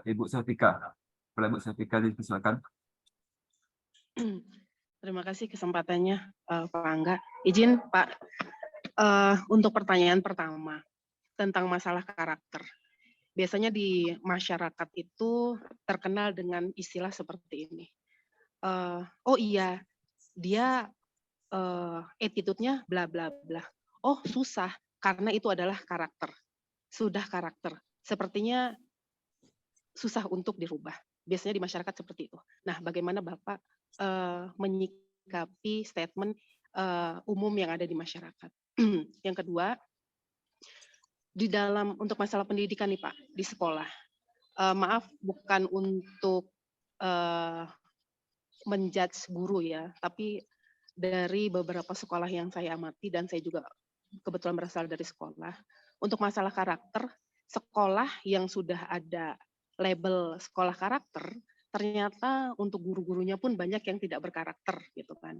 Ibu Sofika. Boleh Bu Sofika dipersilakan. Terima kasih kesempatannya Pak Angga. Izin Pak, untuk pertanyaan pertama tentang masalah karakter. Biasanya di masyarakat itu terkenal dengan istilah seperti ini. Oh iya, dia attitude-nya bla bla bla. Oh susah, karena itu adalah karakter. Sudah karakter. Sepertinya susah untuk dirubah. Biasanya di masyarakat seperti itu. Nah, bagaimana Bapak menyikapi statement umum yang ada di masyarakat? Yang kedua, di dalam untuk masalah pendidikan nih Pak, di sekolah. Maaf, bukan untuk menjudge guru ya, tapi dari beberapa sekolah yang saya amati dan saya juga kebetulan berasal dari sekolah. Untuk masalah karakter, sekolah yang sudah ada label sekolah karakter, ternyata untuk guru-gurunya pun banyak yang tidak berkarakter gitu kan.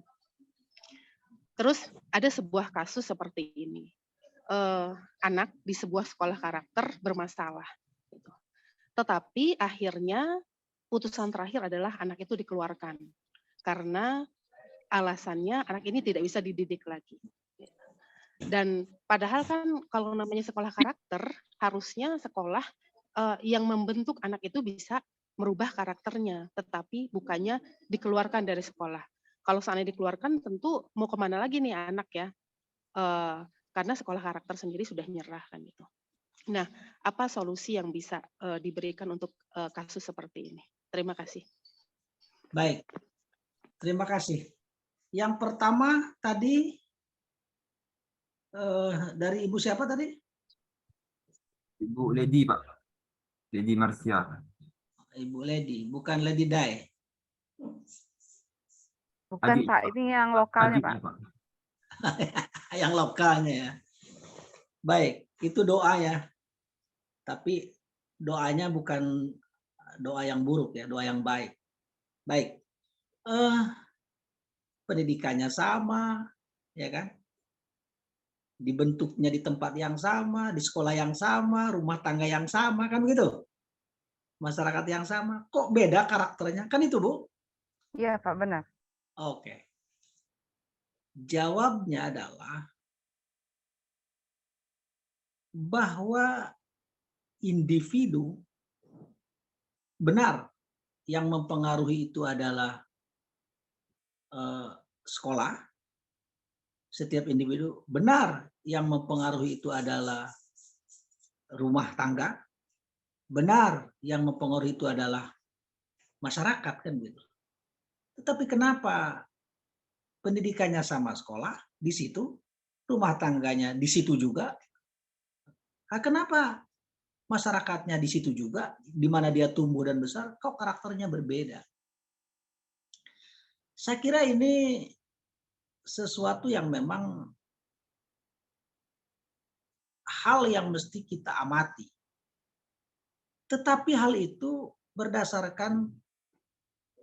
Terus ada sebuah kasus seperti ini. Anak di sebuah sekolah karakter bermasalah. Gitu. Tetapi akhirnya putusan terakhir adalah anak itu dikeluarkan. Karena alasannya anak ini tidak bisa dididik lagi. Dan padahal kan kalau namanya sekolah karakter, harusnya sekolah yang membentuk anak itu bisa merubah karakternya, tetapi bukannya dikeluarkan dari sekolah. Kalau seandainya dikeluarkan, tentu mau kemana lagi nih anak ya? Karena sekolah karakter sendiri sudah nyerah kan itu. Nah, apa solusi yang bisa diberikan untuk kasus seperti ini? Terima kasih. Baik, terima kasih. Yang pertama tadi dari Ibu siapa tadi? Ibu Lady, Pak. Lady Marcia. Ibu Lady, bukan Lady Dai. Bukan Adik, Pak, ini yang lokalnya Adiknya, Pak. Yang lokalnya ya. Baik, itu doa ya. Tapi doanya bukan doa yang buruk ya, doa yang baik. Baik. Pendidikannya sama, ya kan? Dibentuknya di tempat yang sama, di sekolah yang sama, rumah tangga yang sama, kan begitu? Masyarakat yang sama. Kok beda karakternya? Kan itu, Bu? Iya Pak, benar. Oke. Jawabnya adalah bahwa individu benar yang mempengaruhi itu adalah sekolah, setiap individu. Benar yang mempengaruhi itu adalah rumah tangga. Benar yang mempengaruhi itu adalah masyarakat, kan gitu. Tetapi kenapa pendidikannya sama sekolah di situ, rumah tangganya di situ juga? Nah, kenapa masyarakatnya di situ juga, di mana dia tumbuh dan besar, kok karakternya berbeda? Saya kira ini sesuatu yang memang hal yang mesti kita amati. Tetapi hal itu berdasarkan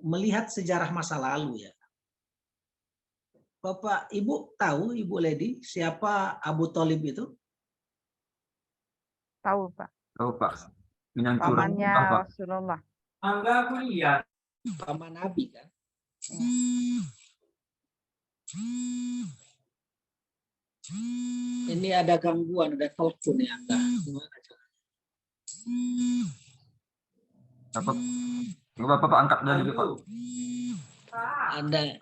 melihat sejarah masa lalu ya. Bapak, Ibu tahu, Ibu Lady, siapa Abu Thalib itu? Tahu, Pak. Tahu Pak. Minang curang Pamannya Pak. Rasulullah. Paman Nabi kan? Ini ada gangguan, ada telepon ya. Bapak, Bapak angkat dari dulu Pak. Ada.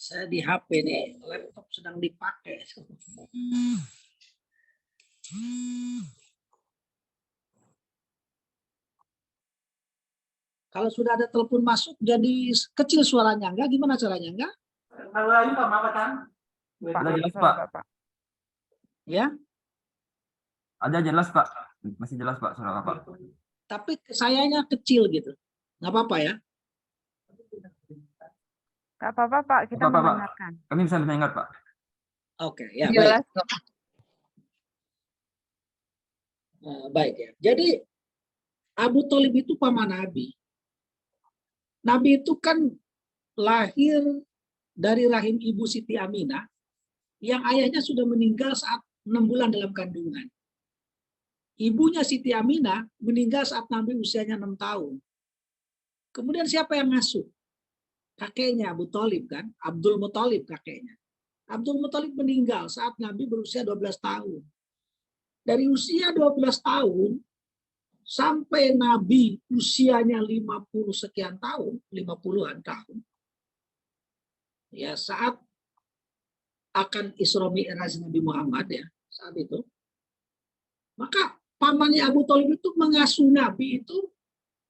Saya di HP nih, laptop sedang dipakai. Kalau sudah ada telepon masuk, jadi kecil suaranya enggak? Gimana caranya enggak? Ada jelas Sorry, Pak. Bapak. Ya, Ada jelas Pak. Masih jelas Pak suara Bapak. tapi sayanya kecil gitu. Nggak apa-apa ya? Nggak apa-apa, Pak. Kita Bapak, Pak. mendengarkan. Kami bisa mendengar Pak. Oke, ya baik. Jelas kok. Baik ya. Jadi Abu Thalib itu paman Nabi. Nabi itu kan lahir dari rahim ibu Siti Aminah yang ayahnya sudah meninggal saat 6 bulan dalam kandungan. Ibunya Siti Aminah meninggal saat Nabi usianya 6 tahun. Kemudian siapa yang ngasuh? Kakeknya Abu Thalib kan, Abdul Muthalib kakeknya. Abdul Muthalib meninggal saat Nabi berusia 12 tahun. Dari usia 12 tahun sampai Nabi usianya 50 sekian tahun, 50-an tahun. Ya, saat akan Isra Mi'raj Nabi Muhammad ya, saat itu. Maka pamannya Abu Thalib itu mengasuh Nabi itu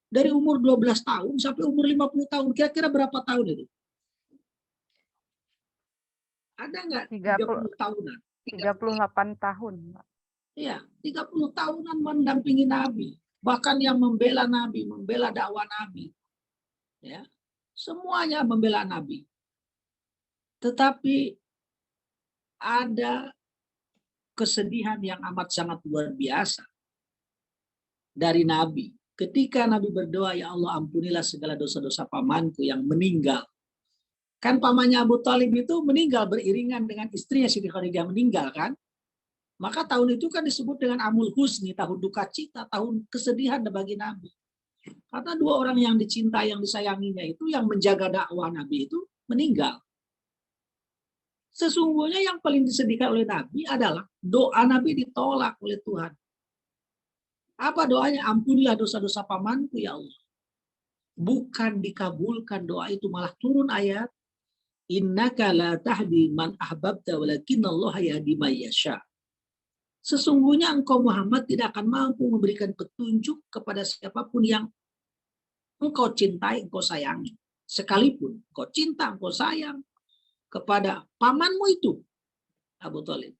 dari umur 12 tahun sampai umur 50 tahun. Kira-kira berapa tahun itu? Ada nggak 30 tahunan? 38 tahun, Pak. Iya, 30 tahunan mendampingi Nabi. Bahkan yang membela Nabi, membela dakwah Nabi. Ya, semuanya membela Nabi. Tetapi ada kesedihan yang amat sangat luar biasa dari Nabi. Ketika Nabi berdoa, ya Allah ampunilah segala dosa-dosa pamanku yang meninggal. Kan pamannya Abu Thalib itu meninggal beriringan dengan istrinya Siti Khadijah meninggal kan. Maka tahun itu kan disebut dengan Amul Husni, tahun duka cita, tahun kesedihan bagi Nabi. Karena dua orang yang dicintai, yang disayanginya itu, yang menjaga dakwah Nabi itu meninggal. Sesungguhnya yang paling disedihkan oleh Nabi adalah doa Nabi ditolak oleh Tuhan. Apa doanya? Ampunilah dosa-dosa pamanku ya Allah. Bukan dikabulkan doa itu, malah turun ayat innaka la tahdi man ahbabta walakinnallaha yahdi man yasha. Sesungguhnya engkau Muhammad tidak akan mampu memberikan petunjuk kepada siapapun yang engkau cintai, engkau sayangi. Sekalipun engkau cinta, engkau sayang kepada pamanmu itu, Abu Thalib.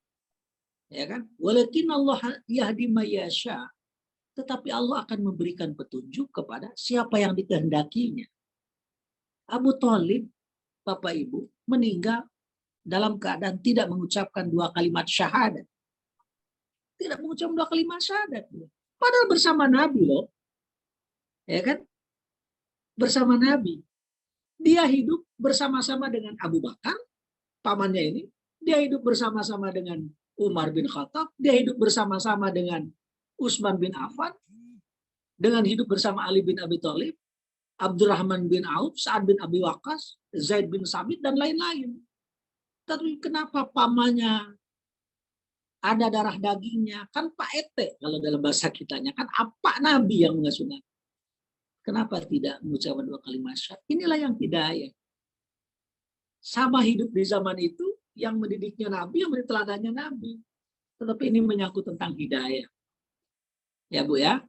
Ya kan? Walakinnallaha yahdi man yasha. Tetapi Allah akan memberikan petunjuk kepada siapa yang dikehendakinya. Abu Thalib, Bapak Ibu, meninggal dalam keadaan tidak mengucapkan 2 kalimat syahadat. Tidak mengucapkan 2 kalimat syahadat. Padahal bersama Nabi loh. Ya kan? Bersama Nabi. Dia hidup bersama-sama dengan Abu Bakar, pamannya ini. Dia hidup bersama-sama dengan Umar bin Khattab. Dia hidup bersama-sama dengan Utsman bin Affan, dengan hidup bersama Ali bin Abi Thalib, Abdurrahman bin Auf, Sa'ad bin Abi Waqqas, Zaid bin Sabit, dan lain-lain. Tapi kenapa pamannya ada darah dagingnya? Kan Pak Ete kalau dalam bahasa kitanya. Kan apa Nabi yang mengasuh Nabi? Kenapa tidak mengucapkan 2 kalimat syahadat? Inilah yang hidayah. Sama hidup di zaman itu, yang mendidiknya Nabi, yang menjadi teladannya Nabi. Tetapi ini menyangkut tentang hidayah. Ya Bu ya.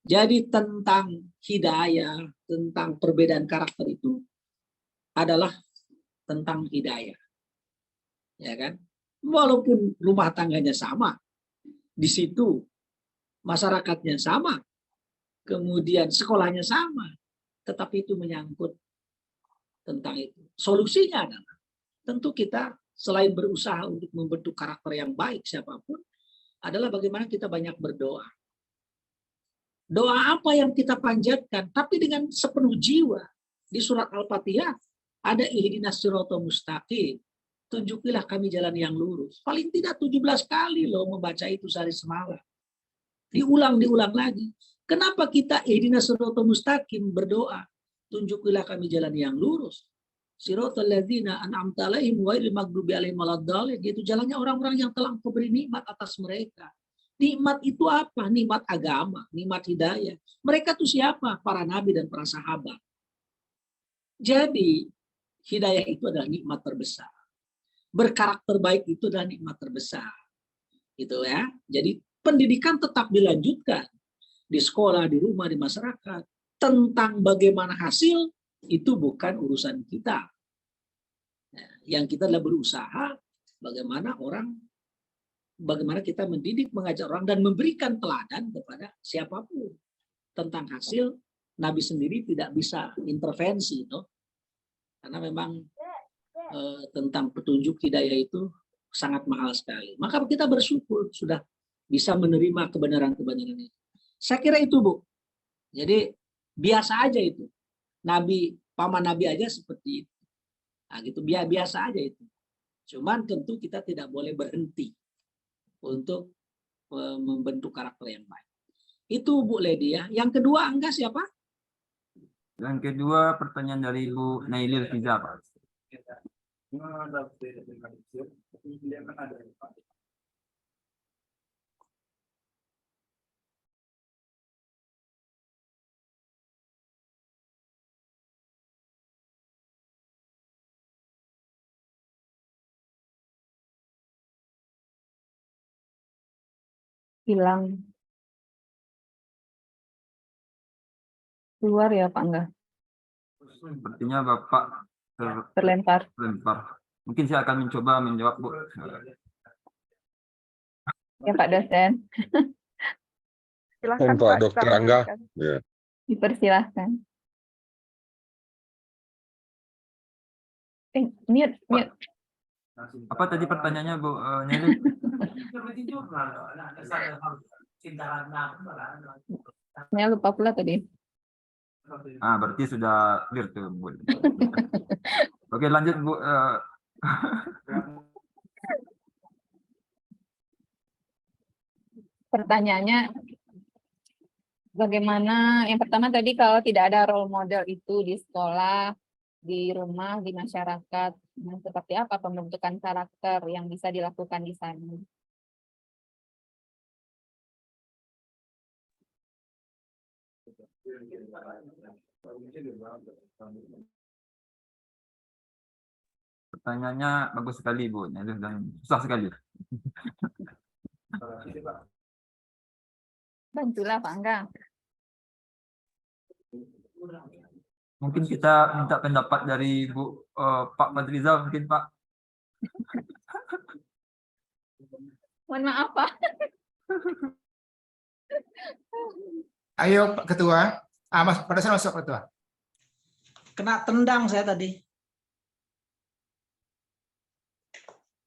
Jadi tentang hidayah, tentang perbedaan karakter itu adalah tentang hidayah. Ya kan? Walaupun rumah tangganya sama, di situ masyarakatnya sama, kemudian sekolahnya sama, tetapi itu menyangkut tentang itu. Solusinya adalah tentu kita selain berusaha untuk membentuk karakter yang baik siapapun, adalah bagaimana kita banyak berdoa. Doa apa yang kita panjatkan, tapi dengan sepenuh jiwa. Di surat Al-Fatihah ada ihdinas siratal mustaqim. Tunjukilah kami jalan yang lurus. Paling tidak 17 kali loh membaca itu sehari semalam. Diulang lagi. Kenapa kita ihdinas siratal mustaqim berdoa? Tunjukilah kami jalan yang lurus. Siratal ladzina an'amta 'alaihim ghairil maghdubi 'alaihim waladdallin. Yaitu jalannya orang-orang yang telah Engkau beri nikmat atas mereka. Nikmat itu apa? Nikmat agama, nikmat hidayah. Mereka itu siapa? Para nabi dan para sahabat. Jadi, hidayah itu adalah nikmat terbesar. Berkarakter baik itu adalah nikmat terbesar. Gitu ya. Jadi, pendidikan tetap dilanjutkan di sekolah, di rumah, di masyarakat. Tentang bagaimana hasil, itu bukan urusan kita. Yang kita adalah berusaha bagaimana kita mendidik, mengajar orang, dan memberikan teladan kepada siapapun. Tentang hasil, Nabi sendiri tidak bisa intervensi. Karena memang tentang petunjuk hidayah itu sangat mahal sekali. Maka kita bersyukur sudah bisa menerima kebenaran-kebenaran itu. Saya kira itu, Bu. Jadi biasa aja itu. Paman Nabi aja seperti itu. Nah, gitu, biasa aja itu. Cuman tentu kita tidak boleh berhenti untuk membentuk karakter yang baik. Itu Bu Ledia. Yang kedua, Angga siapa? Yang kedua pertanyaan dari Bu Nailil Fiza, Pak. Hilang. Keluar ya Pak Angga? Sepertinya Bapak Terlempar. terlempar. Mungkin saya akan mencoba menjawab, Bu. Ya Pak dosen, Silahkan Pak Pak. Dr. kita Angga. lanjutkan. Ya. dipersilahkan. Mute. Apa tadi pertanyaannya, Bu Nailil? Saya lupa pula tadi. Berarti sudah clear tuh, Bu. Oke, lanjut, Bu. Pertanyaannya, bagaimana, yang pertama tadi kalau tidak ada role model itu di sekolah, di rumah, di masyarakat, seperti apa pembentukan karakter yang bisa dilakukan di sana? Pertanyaannya bagus sekali, Bu. Dan susah sekali. Bantulah Pak Angga. Mungkin kita minta pendapat dari Pak Fadrizal, mungkin Pak. Mohon maaf Pak. Ayo Pak Ketua. Mas, pada saya masuk Ketua. Kena tendang saya tadi.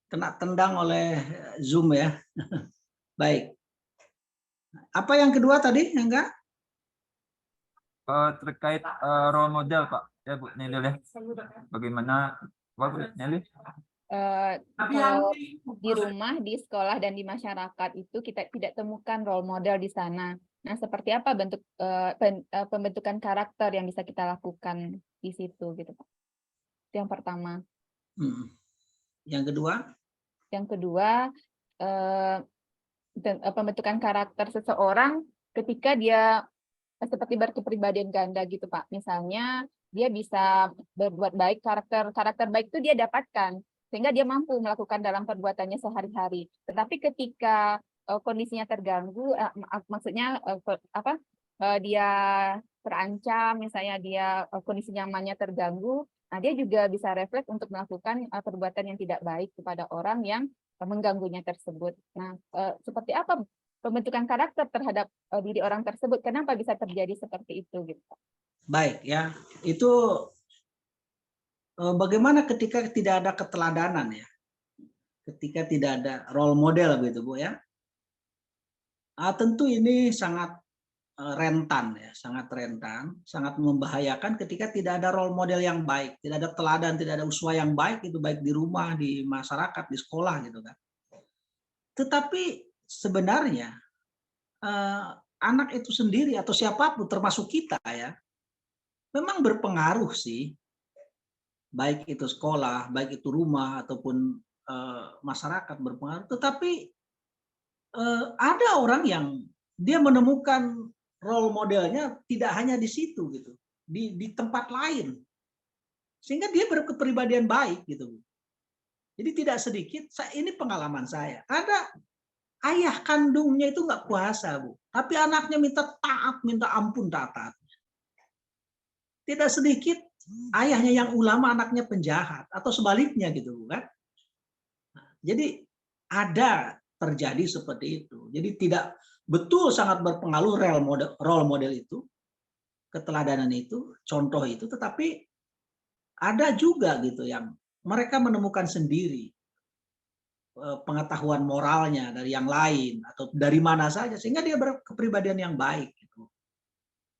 Kena tendang oleh Zoom ya. Baik. Apa yang kedua tadi, Angga? Terkait role model, Pak. Ya, Bu Nailil ya. Bagaimana, Pak Nailil? Kalau di rumah, di sekolah, dan di masyarakat itu kita tidak temukan role model di sana. Nah, seperti apa bentuk pembentukan karakter yang bisa kita lakukan di situ, gitu Pak? Itu yang pertama. Yang kedua? Yang kedua, pembentukan karakter seseorang ketika dia seperti berkepribadian ganda gitu Pak. Misalnya dia bisa berbuat baik, karakter baik itu dia dapatkan sehingga dia mampu melakukan dalam perbuatannya sehari-hari. Tetapi ketika kondisinya terganggu, maksudnya dia terancam, misalnya dia kondisi nyamannya terganggu, nah dia juga bisa refleks untuk melakukan perbuatan yang tidak baik kepada orang yang mengganggunya tersebut. Nah, seperti apa pembentukan karakter terhadap diri orang tersebut? Kenapa bisa terjadi seperti itu gitu? Baik ya, itu bagaimana ketika tidak ada keteladanan ya, ketika tidak ada role model gitu Bu ya. Tentu ini sangat rentan ya, sangat rentan, sangat membahayakan ketika tidak ada role model yang baik, tidak ada teladan, tidak ada uswah yang baik, itu baik di rumah, di masyarakat, di sekolah gitu kan. Tetapi sebenarnya anak itu sendiri atau siapapun termasuk kita ya, memang berpengaruh sih, baik itu sekolah, baik itu rumah ataupun masyarakat berpengaruh. Tetapi ada orang yang dia menemukan role modelnya tidak hanya di situ gitu, di tempat lain, sehingga dia berkepribadian baik gitu. Jadi tidak sedikit, ini pengalaman saya, ada ayah kandungnya itu nggak puasa Bu, tapi anaknya minta taat, minta ampun taat. Tidak sedikit ayahnya yang ulama, anaknya penjahat, atau sebaliknya gitu kan. Jadi ada terjadi seperti itu. Jadi tidak betul sangat berpengaruh role model itu, keteladanan itu, contoh itu, tetapi ada juga gitu yang mereka menemukan sendiri pengetahuan moralnya dari yang lain atau dari mana saja sehingga dia berkepribadian yang baik gitu.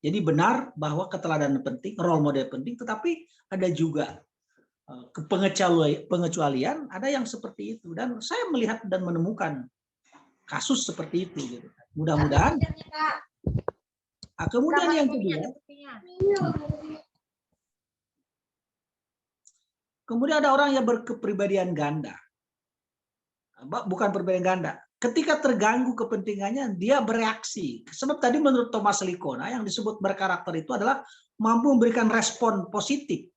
Jadi benar bahwa keteladanan penting, role model penting, tetapi ada juga pengecualian, ada yang seperti itu, dan saya melihat dan menemukan kasus seperti itu gitu. Mudah-mudahan. Kemudian yang kedua, kemudian ada orang yang berkepribadian ganda, bukan pribadian ganda. Ketika terganggu kepentingannya, dia bereaksi. Sebab tadi menurut Thomas Likona yang disebut berkarakter itu adalah mampu memberikan respon positif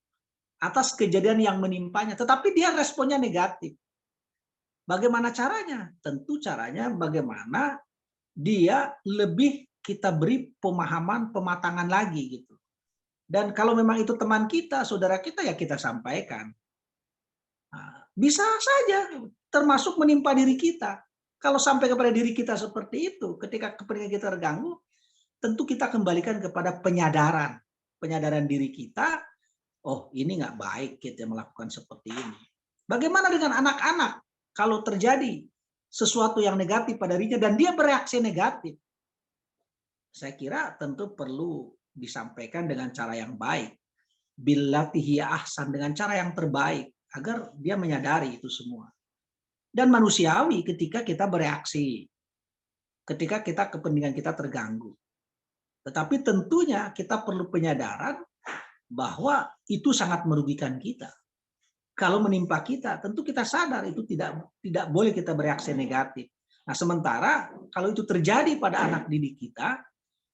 atas kejadian yang menimpanya, tetapi dia responnya negatif. Bagaimana caranya? Tentu caranya bagaimana dia lebih kita beri pemahaman, pematangan lagi gitu. Dan kalau memang itu teman kita, saudara kita, ya kita sampaikan. Nah, bisa saja termasuk menimpa diri kita. Kalau sampai kepada diri kita seperti itu, ketika kepentingan kita terganggu, tentu kita kembalikan kepada penyadaran diri kita. Oh, ini nggak baik kita melakukan seperti ini. Bagaimana dengan anak-anak kalau terjadi sesuatu yang negatif pada dirinya dan dia bereaksi negatif? Saya kira tentu perlu disampaikan dengan cara yang baik. Billati hiya ahsan, dengan cara yang terbaik agar dia menyadari itu semua. Dan manusiawi ketika kita bereaksi, ketika kepentingan kita terganggu. Tetapi tentunya kita perlu penyadaran bahwa itu sangat merugikan kita. Kalau menimpa kita, tentu kita sadar itu tidak boleh kita bereaksi negatif. Nah, sementara kalau itu terjadi pada anak didik kita,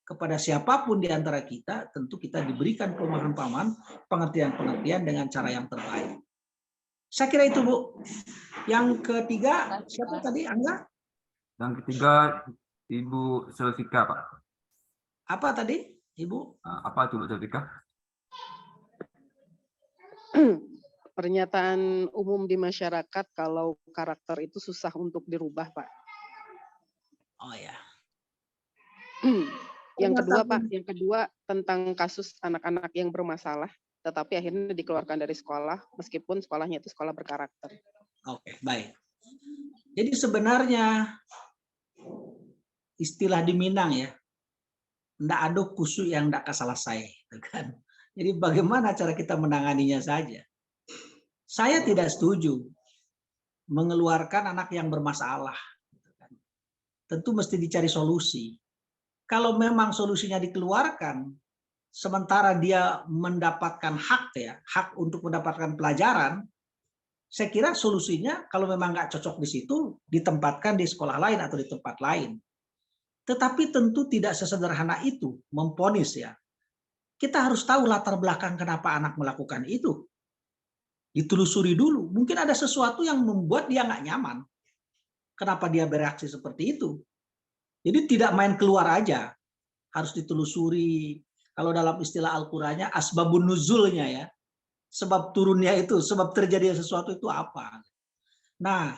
kepada siapapun di antara kita, tentu kita diberikan pemahaman, pengertian-pengertian dengan cara yang terbaik. Saya kira itu, Bu. Yang ketiga, siapa tadi, Angga? Yang ketiga, Ibu Selvika, Pak. Apa tadi, Ibu? Apa itu, Bu Selvika? Pernyataan umum di masyarakat kalau karakter itu susah untuk dirubah, Pak. Oh ya. Yang kedua, Pak, yang kedua tentang kasus anak-anak yang bermasalah, tetapi akhirnya dikeluarkan dari sekolah, meskipun sekolahnya itu sekolah berkarakter. Oke, baik. Jadi sebenarnya istilah di Minang ya, ndak ada kusuk yang ndak selesai, kan? Jadi bagaimana cara kita menanganinya saja. Saya tidak setuju mengeluarkan anak yang bermasalah. Tentu mesti dicari solusi. Kalau memang solusinya dikeluarkan, sementara dia mendapatkan hak untuk mendapatkan pelajaran, saya kira solusinya kalau memang nggak cocok di situ, ditempatkan di sekolah lain atau di tempat lain. Tetapi tentu tidak sesederhana itu memponis ya. Kita harus tahu latar belakang kenapa anak melakukan itu. Ditelusuri dulu. Mungkin ada sesuatu yang membuat dia nggak nyaman. Kenapa dia bereaksi seperti itu? Jadi tidak main keluar aja. Harus ditelusuri. Kalau dalam istilah Al-Qur'annya asbabun nuzulnya ya. Sebab turunnya itu, sebab terjadi sesuatu itu apa. Nah,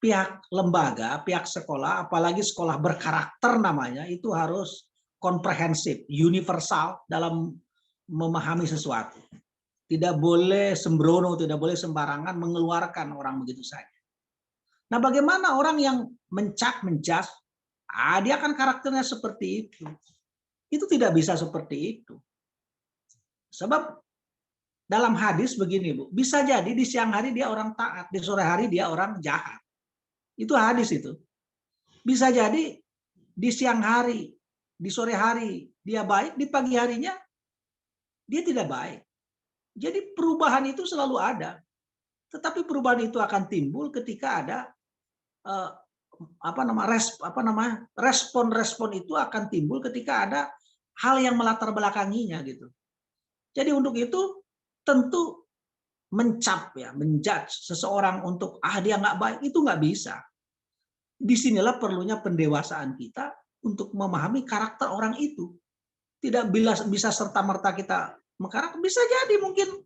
pihak lembaga, pihak sekolah, apalagi sekolah berkarakter namanya, itu harus komprehensif, universal dalam memahami sesuatu. Tidak boleh sembrono, tidak boleh sembarangan mengeluarkan orang begitu saja. Nah, bagaimana orang yang menjudge, dia kan karakternya seperti itu. Itu tidak bisa seperti itu. Sebab dalam hadis begini, Bu, bisa jadi di siang hari dia orang taat, di sore hari dia orang jahat. Itu hadis itu. Bisa jadi di siang hari, di sore hari dia baik, di pagi harinya dia tidak baik. Jadi perubahan itu selalu ada. Tetapi perubahan itu akan timbul ketika ada respon-respon itu akan timbul ketika ada hal yang melatar belakanginya gitu. Jadi untuk itu tentu menjudge seseorang untuk dia nggak baik itu nggak bisa. Disinilah perlunya pendewasaan kita untuk memahami karakter orang itu. Tidak bisa serta-merta kita mengkarakter, bisa jadi mungkin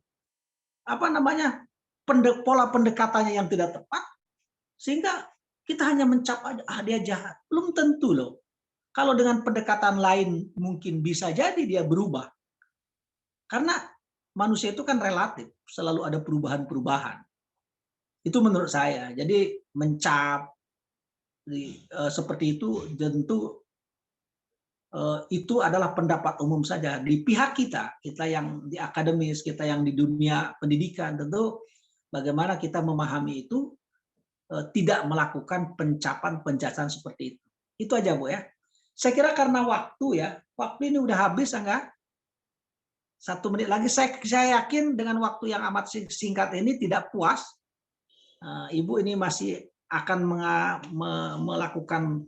pola pendekatannya yang tidak tepat sehingga kita hanya mencap aja dia jahat. Belum tentu loh. Kalau dengan pendekatan lain mungkin bisa jadi dia berubah. Karena manusia itu kan relatif, selalu ada perubahan-perubahan. Itu menurut saya. Jadi mencap seperti itu tentu itu adalah pendapat umum saja di pihak kita yang di akademis, kita yang di dunia pendidikan, tentu bagaimana kita memahami itu tidak melakukan pencapan seperti itu. Itu aja Bu ya. Saya kira karena waktu ini udah habis enggak? 1 menit lagi. Saya yakin dengan waktu yang amat singkat ini tidak puas. Ibu ini masih akan melakukan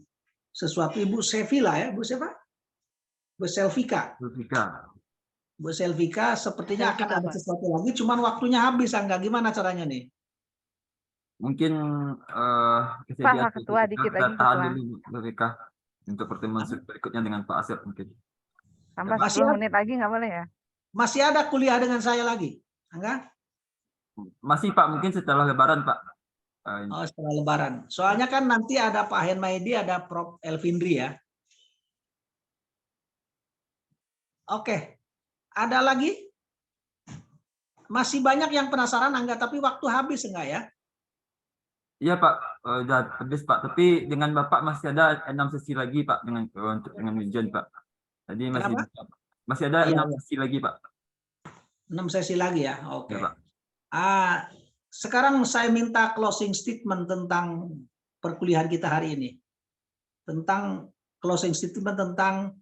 sesuatu. Ibu Sevilla ya, Bu siapa? Bu Selvika. Bu Selvika sepertinya akan ada sesuatu lagi, cuman waktunya habis, enggak? Gimana caranya nih? Mungkin Pak Ketua, dikit lagi tahan Ketua. dulu Bu Rika untuk pertemuan berikutnya dengan Pak Asep mungkin. Tambah Masih 10 menit lagi nggak boleh ya? Masih ada kuliah dengan saya lagi? Enggak? Masih Pak, mungkin setelah Lebaran Pak. Oh, setelah Lebaran. Soalnya kan nanti ada Pak Henmaidi, ada Prof. Elvindri ya. Oke. Ada lagi? Masih banyak yang penasaran enggak? Tapi waktu habis enggak ya? Iya Pak, udah habis Pak. Tapi dengan Bapak masih ada 6 sesi lagi Pak dengan ujian Pak. Jadi masih ada 6 sesi lagi Pak. 6 sesi lagi ya. Oke. Ya, Pak. Sekarang saya minta closing statement tentang perkuliahan kita hari ini. Tentang closing statement tentang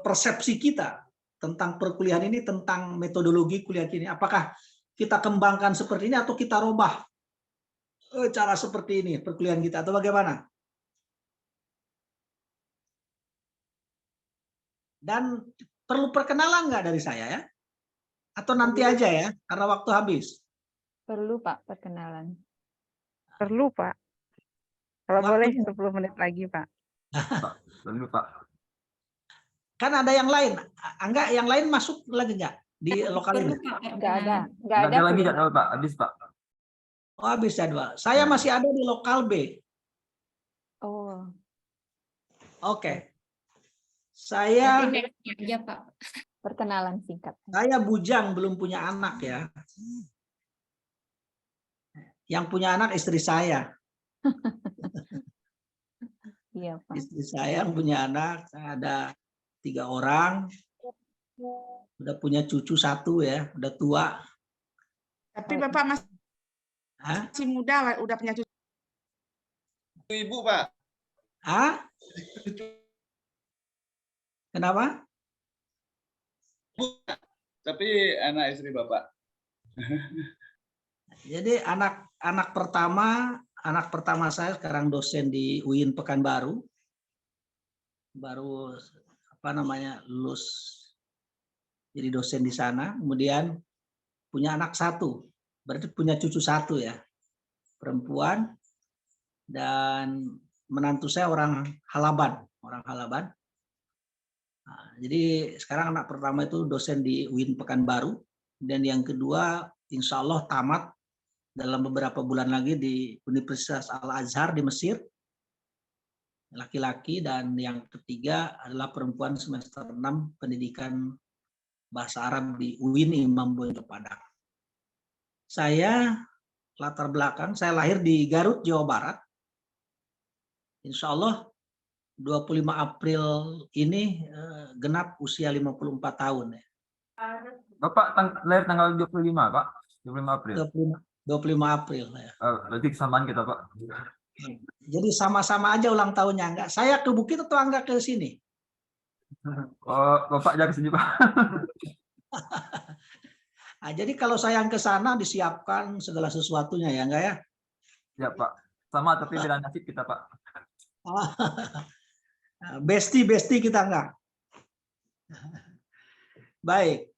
persepsi kita tentang perkuliahan ini, tentang metodologi kuliah ini. Apakah kita kembangkan seperti ini atau kita robah cara seperti ini perkuliahan kita atau bagaimana? Dan perlu perkenalan nggak dari saya ya? Atau nanti aja ya, karena waktu habis. Perlu Pak perkenalan. Perlu Pak. Kalau boleh 10 menit lagi Pak. Perlu Pak. Kan ada yang lain. Enggak, yang lain masuk lagi nggak di lokal ini? Nggak ada lagi belum. jadwal Pak, habis Pak. Oh, habis jadwal. Saya masih ada di lokal B. Oh. Oke. Saya Ya Pak. Perkenalan singkat. Saya bujang, belum punya anak ya. Yang punya anak istri saya. Iya Pak. Istri saya yang punya anak, ada 3 orang. Udah punya cucu 1 ya, udah tua. Tapi Bapak masih muda, udah punya cucu. Ibu Pak. Kenapa? Tapi anak istri Bapak. Jadi anak pertama saya sekarang dosen di UIN Pekanbaru. baru lulus jadi dosen di sana, kemudian punya anak 1, berarti punya cucu 1 ya, perempuan, dan menantu saya orang Halaban. Nah, jadi sekarang anak pertama itu dosen di UIN Pekanbaru, dan yang kedua insya Allah tamat dalam beberapa bulan lagi di Universitas Al-Azhar di Mesir, laki-laki, dan yang ketiga adalah perempuan semester 6 pendidikan bahasa Arab di UIN Imam Bonjol Padang. Saya latar belakang, saya lahir di Garut, Jawa Barat. Insya Allah 25 April ini genap usia 54 tahun. Bapak lahir tanggal 25, Pak? 25 April? 25 April. Ya. Berarti kesamaan kita, Pak. Jadi sama-sama aja ulang tahunnya. Enggak, saya ke Bukit atau enggak ke sini? Oh, Bapak jangan ke sini, Pak. Nah, jadi kalau saya yang ke sana disiapkan segala sesuatunya ya, enggak ya? Ya, Pak. Sama tapi beda nasib kita, Pak. Besti kita enggak. Baik.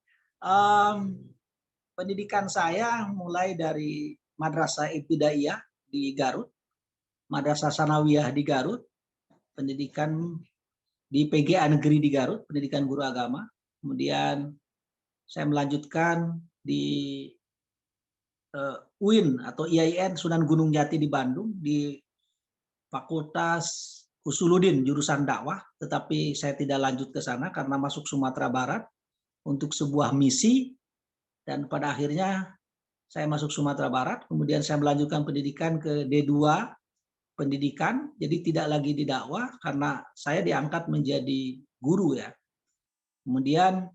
Pendidikan saya mulai dari Madrasah Ibtidaiyah di Garut, Madrasah Sanawiyah di Garut, pendidikan di PGA Negeri di Garut, pendidikan guru agama. Kemudian saya melanjutkan di UIN atau IAIN Sunan Gunung Jati di Bandung, di Fakultas Usuluddin jurusan dakwah, tetapi saya tidak lanjut ke sana karena masuk Sumatera Barat untuk sebuah misi, dan pada akhirnya saya masuk Sumatera Barat, kemudian saya melanjutkan pendidikan ke D2 pendidikan, jadi tidak lagi di dakwah karena saya diangkat menjadi guru ya. Kemudian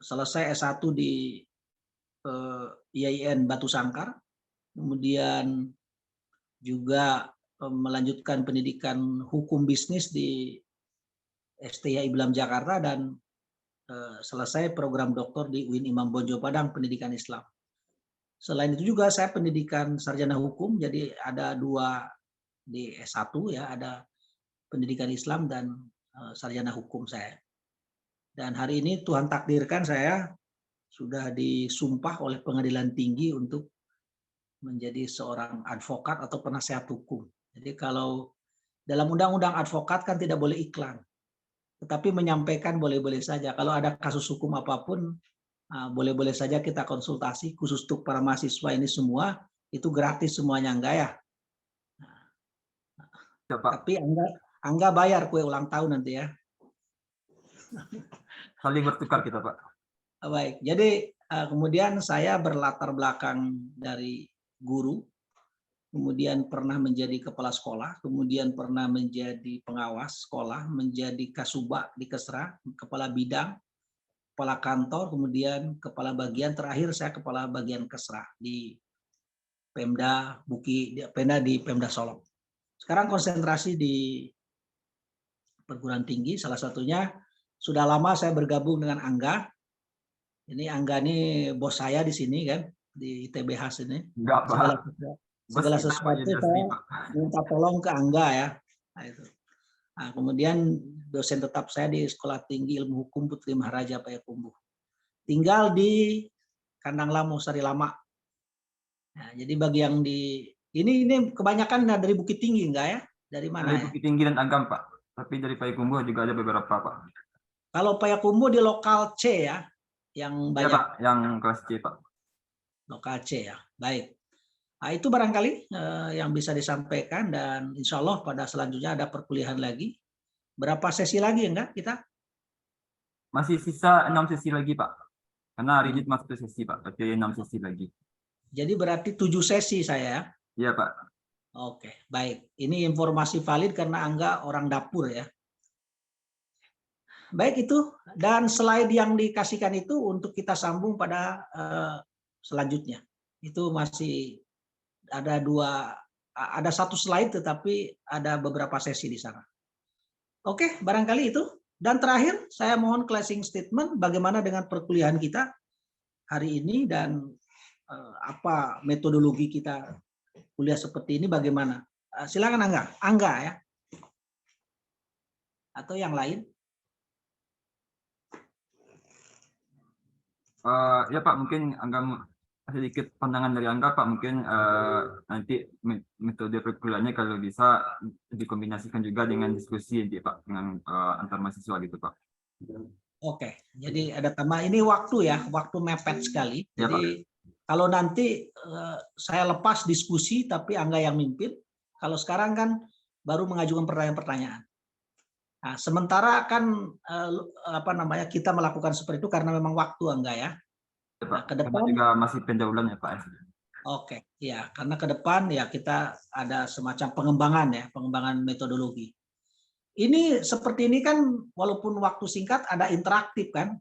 selesai S1 di IAIN Batu Sangkar, kemudian juga melanjutkan pendidikan hukum bisnis di STI Iblam Jakarta, dan selesai program doktor di UIN Imam Bonjol Padang pendidikan Islam. Selain itu juga saya pendidikan sarjana hukum, jadi ada 2 di S1 ya, ada pendidikan Islam dan sarjana hukum saya. Dan hari ini Tuhan takdirkan saya sudah disumpah oleh Pengadilan Tinggi untuk menjadi seorang advokat atau penasehat hukum. Jadi kalau dalam undang-undang advokat kan tidak boleh iklan, tetapi menyampaikan boleh-boleh saja. Kalau ada kasus hukum apapun, boleh-boleh saja kita konsultasi, khusus untuk para mahasiswa ini semua, itu gratis semuanya, enggak ya? Ya, Pak. Tapi Angga bayar kue ulang tahun nanti ya. Saling bertukar kita, Pak. Baik, jadi kemudian saya berlatar belakang dari guru, kemudian pernah menjadi kepala sekolah, kemudian pernah menjadi pengawas sekolah, menjadi kasubag di Kesra, kepala bidang, kepala kantor, kemudian kepala bagian, terakhir saya kepala bagian Kesra di Pemda Buki, di Pemda Solok. Sekarang konsentrasi di perguruan tinggi, salah satunya sudah lama saya bergabung dengan Angga. Ini Angga ini bos saya di sini kan, di ITBH sini. Enggak, Pak. Segala sesuatu saya minta tolong ke Angga ya. Nah, itu. Nah, kemudian dosen tetap saya di Sekolah Tinggi Ilmu Hukum Putri Maharaja Payakumbuh. Tinggal di Kandang Lamu, Sari Lama. Nah, jadi bagi yang di ini kebanyakan dari Bukit Tinggi enggak ya? Dari mana? Dari Bukit Tinggi dan Agam, Pak. Tapi dari Payakumbuh juga ada beberapa, Pak. Kalau Payakumbuh di lokal C ya, yang banyak. Ya, Pak, yang kelas C, Pak. Lokal C ya, baik. Nah, itu barangkali yang bisa disampaikan, dan insya Allah pada selanjutnya ada perkuliahan lagi. Berapa sesi lagi enggak kita? Masih sisa 6 sesi lagi, Pak. Karena hari ini masuk ke sesi, Pak. Tapi 6 sesi lagi. Jadi berarti 7 sesi saya. Iya, Pak. Oke, baik. Ini informasi valid karena Angga orang dapur ya. Baik itu, dan slide yang dikasihkan itu untuk kita sambung pada selanjutnya. Itu masih ada 1 slide, tetapi ada beberapa sesi di sana. Oke, barangkali itu. Dan terakhir, saya mohon closing statement bagaimana dengan perkuliahan kita hari ini, dan apa metodologi kita kuliah seperti ini bagaimana. Silakan Angga ya. Atau yang lain? Ya Pak, mungkin sedikit pandangan dari Angga Pak, mungkin nanti metode perkuliahannya kalau bisa dikombinasikan juga dengan diskusi nanti Pak, dengan antar mahasiswa gitu Pak. Oke, jadi ada tambah ini waktu ya, waktu mepet sekali. Ya, Jadi kalau nanti saya lepas diskusi tapi Angga yang mimpin, kalau sekarang kan baru mengajukan pertanyaan-pertanyaan. Nah, sementara kan kita melakukan seperti itu karena memang waktu Angga ya. Ya, Pak. Nah, ke Karena depan juga masih pendahuluan ya Pak. oke, ya karena ke depan ya kita ada semacam pengembangan ya, pengembangan metodologi. Ini seperti ini kan walaupun waktu singkat ada interaktif kan?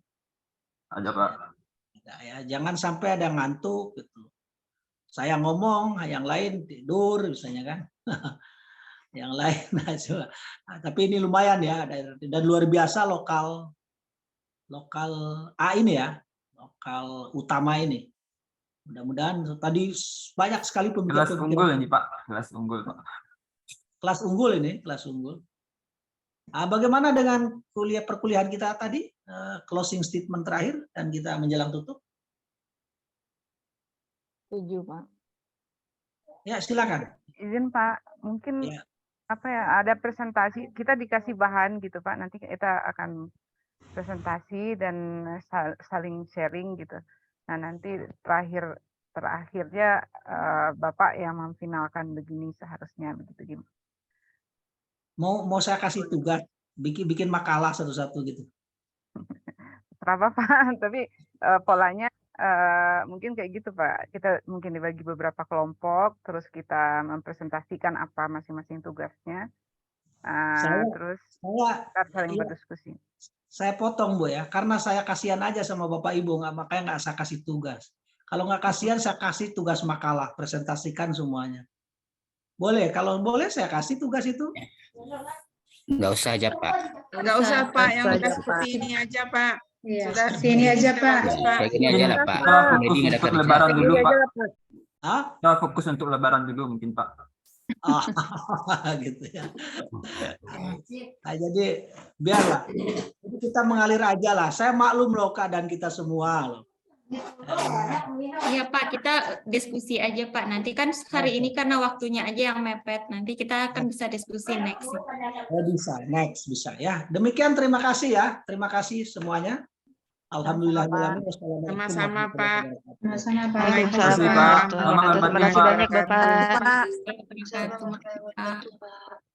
Ada Pak. Ya, jangan sampai ada ngantuk gitu. Saya ngomong, yang lain tidur misalnya kan. Yang lain tapi ini lumayan ya, dan luar biasa lokal A ini ya, lokal utama ini. Mudah-mudahan tadi banyak sekali Kelas pemikiran. unggul ini Pak, kelas unggul Pak. Kelas unggul ini, kelas unggul. Nah, bagaimana dengan perkuliahan kita tadi? Closing statement terakhir dan kita menjelang tutup. Setuju, Pak. Ya, silakan. Izin Pak, mungkin Ya. ada presentasi, kita dikasih bahan gitu Pak, nanti kita akan presentasi dan saling sharing gitu. Nah nanti terakhirnya Bapak yang memfinalkan begini seharusnya begitu gimana? Mau saya kasih tugas bikin makalah satu-satu gitu. Terapa Pak, tapi polanya mungkin kayak gitu Pak. Kita mungkin dibagi beberapa kelompok, terus kita mempresentasikan apa masing-masing tugasnya. Terus kita saling berdiskusi. Saya potong Bu ya, karena saya kasihan aja sama Bapak Ibu, makanya nggak saya kasih tugas. Kalau nggak kasihan saya kasih tugas makalah, presentasikan semuanya. Boleh, kalau boleh saya kasih tugas itu. Nggak usah aja Pak. Nggak usah Pak, yang udah seperti ini aja Pak. Iya, Sudah sini aja Pak. Kayak gini aja lah Pak. Fokus Jadi nggak ada untuk kerja. lebaran dulu Pak. Hah? Kita fokus untuk lebaran dulu mungkin Pak. Gitu ya. Nah, jadi biarlah. Jadi kita mengalir aja lah. Saya maklum loh keadaan kita semua loh. Iya Pak, kita diskusi aja Pak. Nanti kan hari ini karena waktunya aja yang mepet. Nanti kita akan bisa diskusi next. Bisa, next bisa ya. Demikian terima kasih ya. Terima kasih semuanya. Alhamdulillah. Sama-sama Pak. Sama-sama Pak. Terima kasih Pak. Selamat Terima kasih banyak Bapak. Terima kasih Pak.